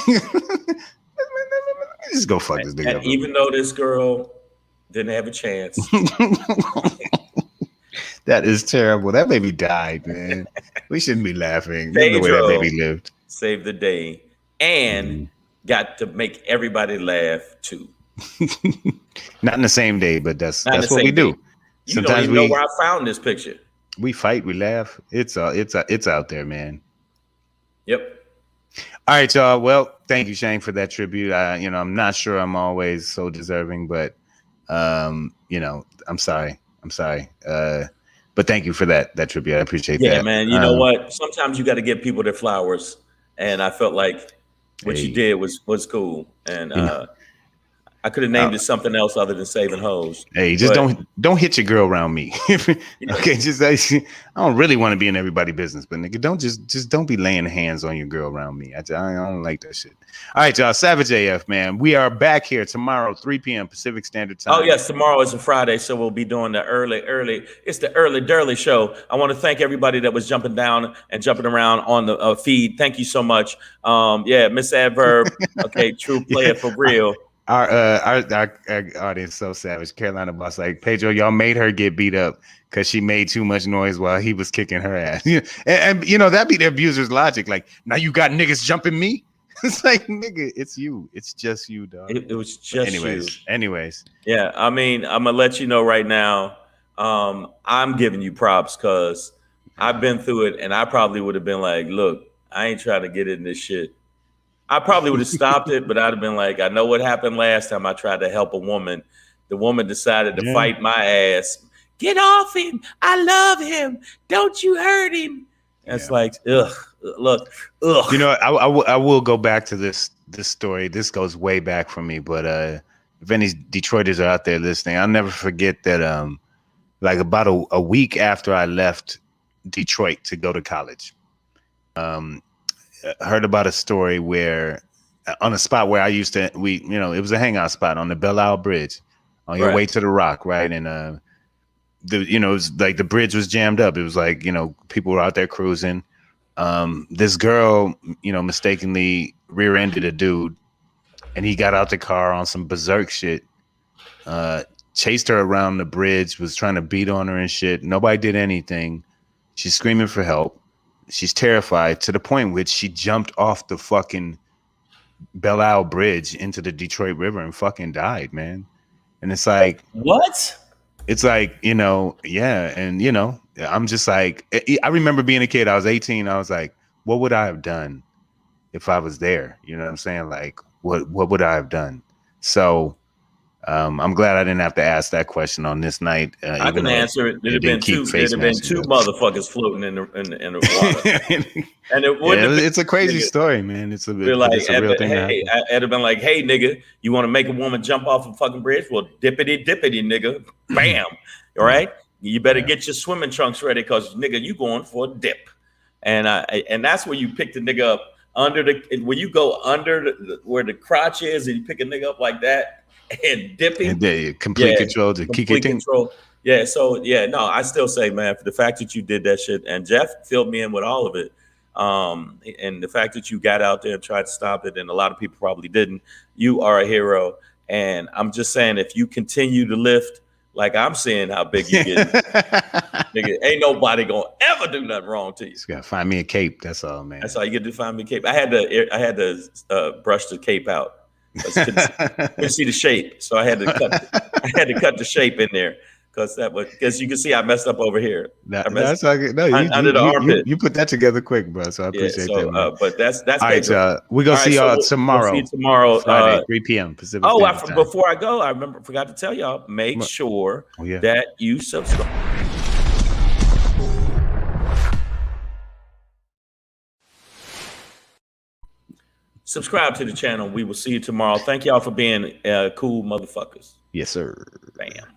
just go fuck this nigga. And even though this girl didn't have a chance. That is terrible. That baby died, man. We shouldn't be laughing. Pedro, the way that baby lived. Saved the day and got to make everybody laugh too. Not in the same day, but that's what we do. You don't even know where I found this picture. We fight, we laugh. It's out there, man. Yep. All right, y'all. Well, thank you, Shane, for that tribute. I'm not sure I'm always so deserving, but I'm sorry. But thank you for that tribute. I appreciate that. Yeah, man. You know what? Sometimes you got to give people their flowers, and I felt like what you did was cool. And I could have named it something else other than saving hoes. Hey, just don't hit your girl around me. Okay, I don't really want to be in everybody's business, but nigga, don't be laying hands on your girl around me. I don't like that shit. All right, y'all. Savage AF, man. We are back here tomorrow, 3 p.m. Pacific Standard Time. Oh yes, tomorrow is a Friday, so we'll be doing the early. It's the early Durley show. I want to thank everybody that was jumping down and jumping around on the feed. Thank you so much. Miss Adverb. Okay, true player for real. Our audience so savage. Carolina Boss, like, Pedro, y'all made her get beat up because she made too much noise while he was kicking her ass. and that be the abuser's logic. Like, now you got niggas jumping me. It's like, nigga, it's you. It's just you, dog. It was just you. Anyways. Yeah, I mean, I'm gonna let you know right now. I'm giving you props because I've been through it, and I probably would have been like, look, I ain't trying to get in this shit. I probably would have stopped it, but I'd have been like, I know what happened last time I tried to help a woman. The woman decided to fight my ass. Get off him. I love him. Don't you hurt him. It's like, ugh. Look, ugh. I will go back to this story. This goes way back for me, but if any Detroiters are out there listening, I'll never forget that like about a week after I left Detroit to go to college, heard about a story where on a spot where I used to, it was a hangout spot on the Belle Isle Bridge on your way to the Rock, right? And it was like the bridge was jammed up. It was like, people were out there cruising. This girl, mistakenly rear-ended a dude, and he got out the car on some berserk shit, chased her around the bridge, was trying to beat on her and shit. Nobody did anything. She's screaming for help. She's terrified to the point which she jumped off the fucking Belle Isle Bridge into the Detroit River and fucking died, man. And it's like, what? It's like, yeah. And, I'm just like, I remember being a kid. I was 18. I was like, what would I have done if I was there? You know what I'm saying? Like, what would I have done? So I'm glad I didn't have to ask that question on this night. I can answer it. There'd have been two motherfuckers floating in the water. And it wouldn't. It's a crazy story, man. It's a real thing. Hey, I'd have been like, hey, nigga, you want to make a woman jump off a fucking bridge? Well, dippity, nigga. Bam. All right. You better get your swimming trunks ready because, nigga, you going for a dip. And that's where you pick the nigga up under the when you go under where the crotch is and you pick a nigga up like that and dip him. And complete control to kick it. Control. Yeah. So yeah, no, I still say, man, for the fact that you did that shit, and Jeff filled me in with all of it. And the fact that you got out there and tried to stop it, and a lot of people probably didn't, you are a hero. And I'm just saying, if you continue to lift like I'm seeing how big you get, nigga, ain't nobody gonna ever do nothing wrong to you. Just gotta find me a cape. That's all, man. That's all you get to find me a cape. I had to brush the cape out. Couldn't see the shape, so I had to cut the shape in there. Because you can see I messed up over here. That's okay. No, under the armpit. You put that together quick, bro. So I appreciate that. Man. But that's all right. We're gonna see y'all tomorrow. We'll see you tomorrow, Friday, 3 p.m. Pacific. Before I go, I forgot to tell y'all. Make sure that you subscribe. Subscribe to the channel. We will see you tomorrow. Thank y'all for being cool motherfuckers. Yes, sir. Bam.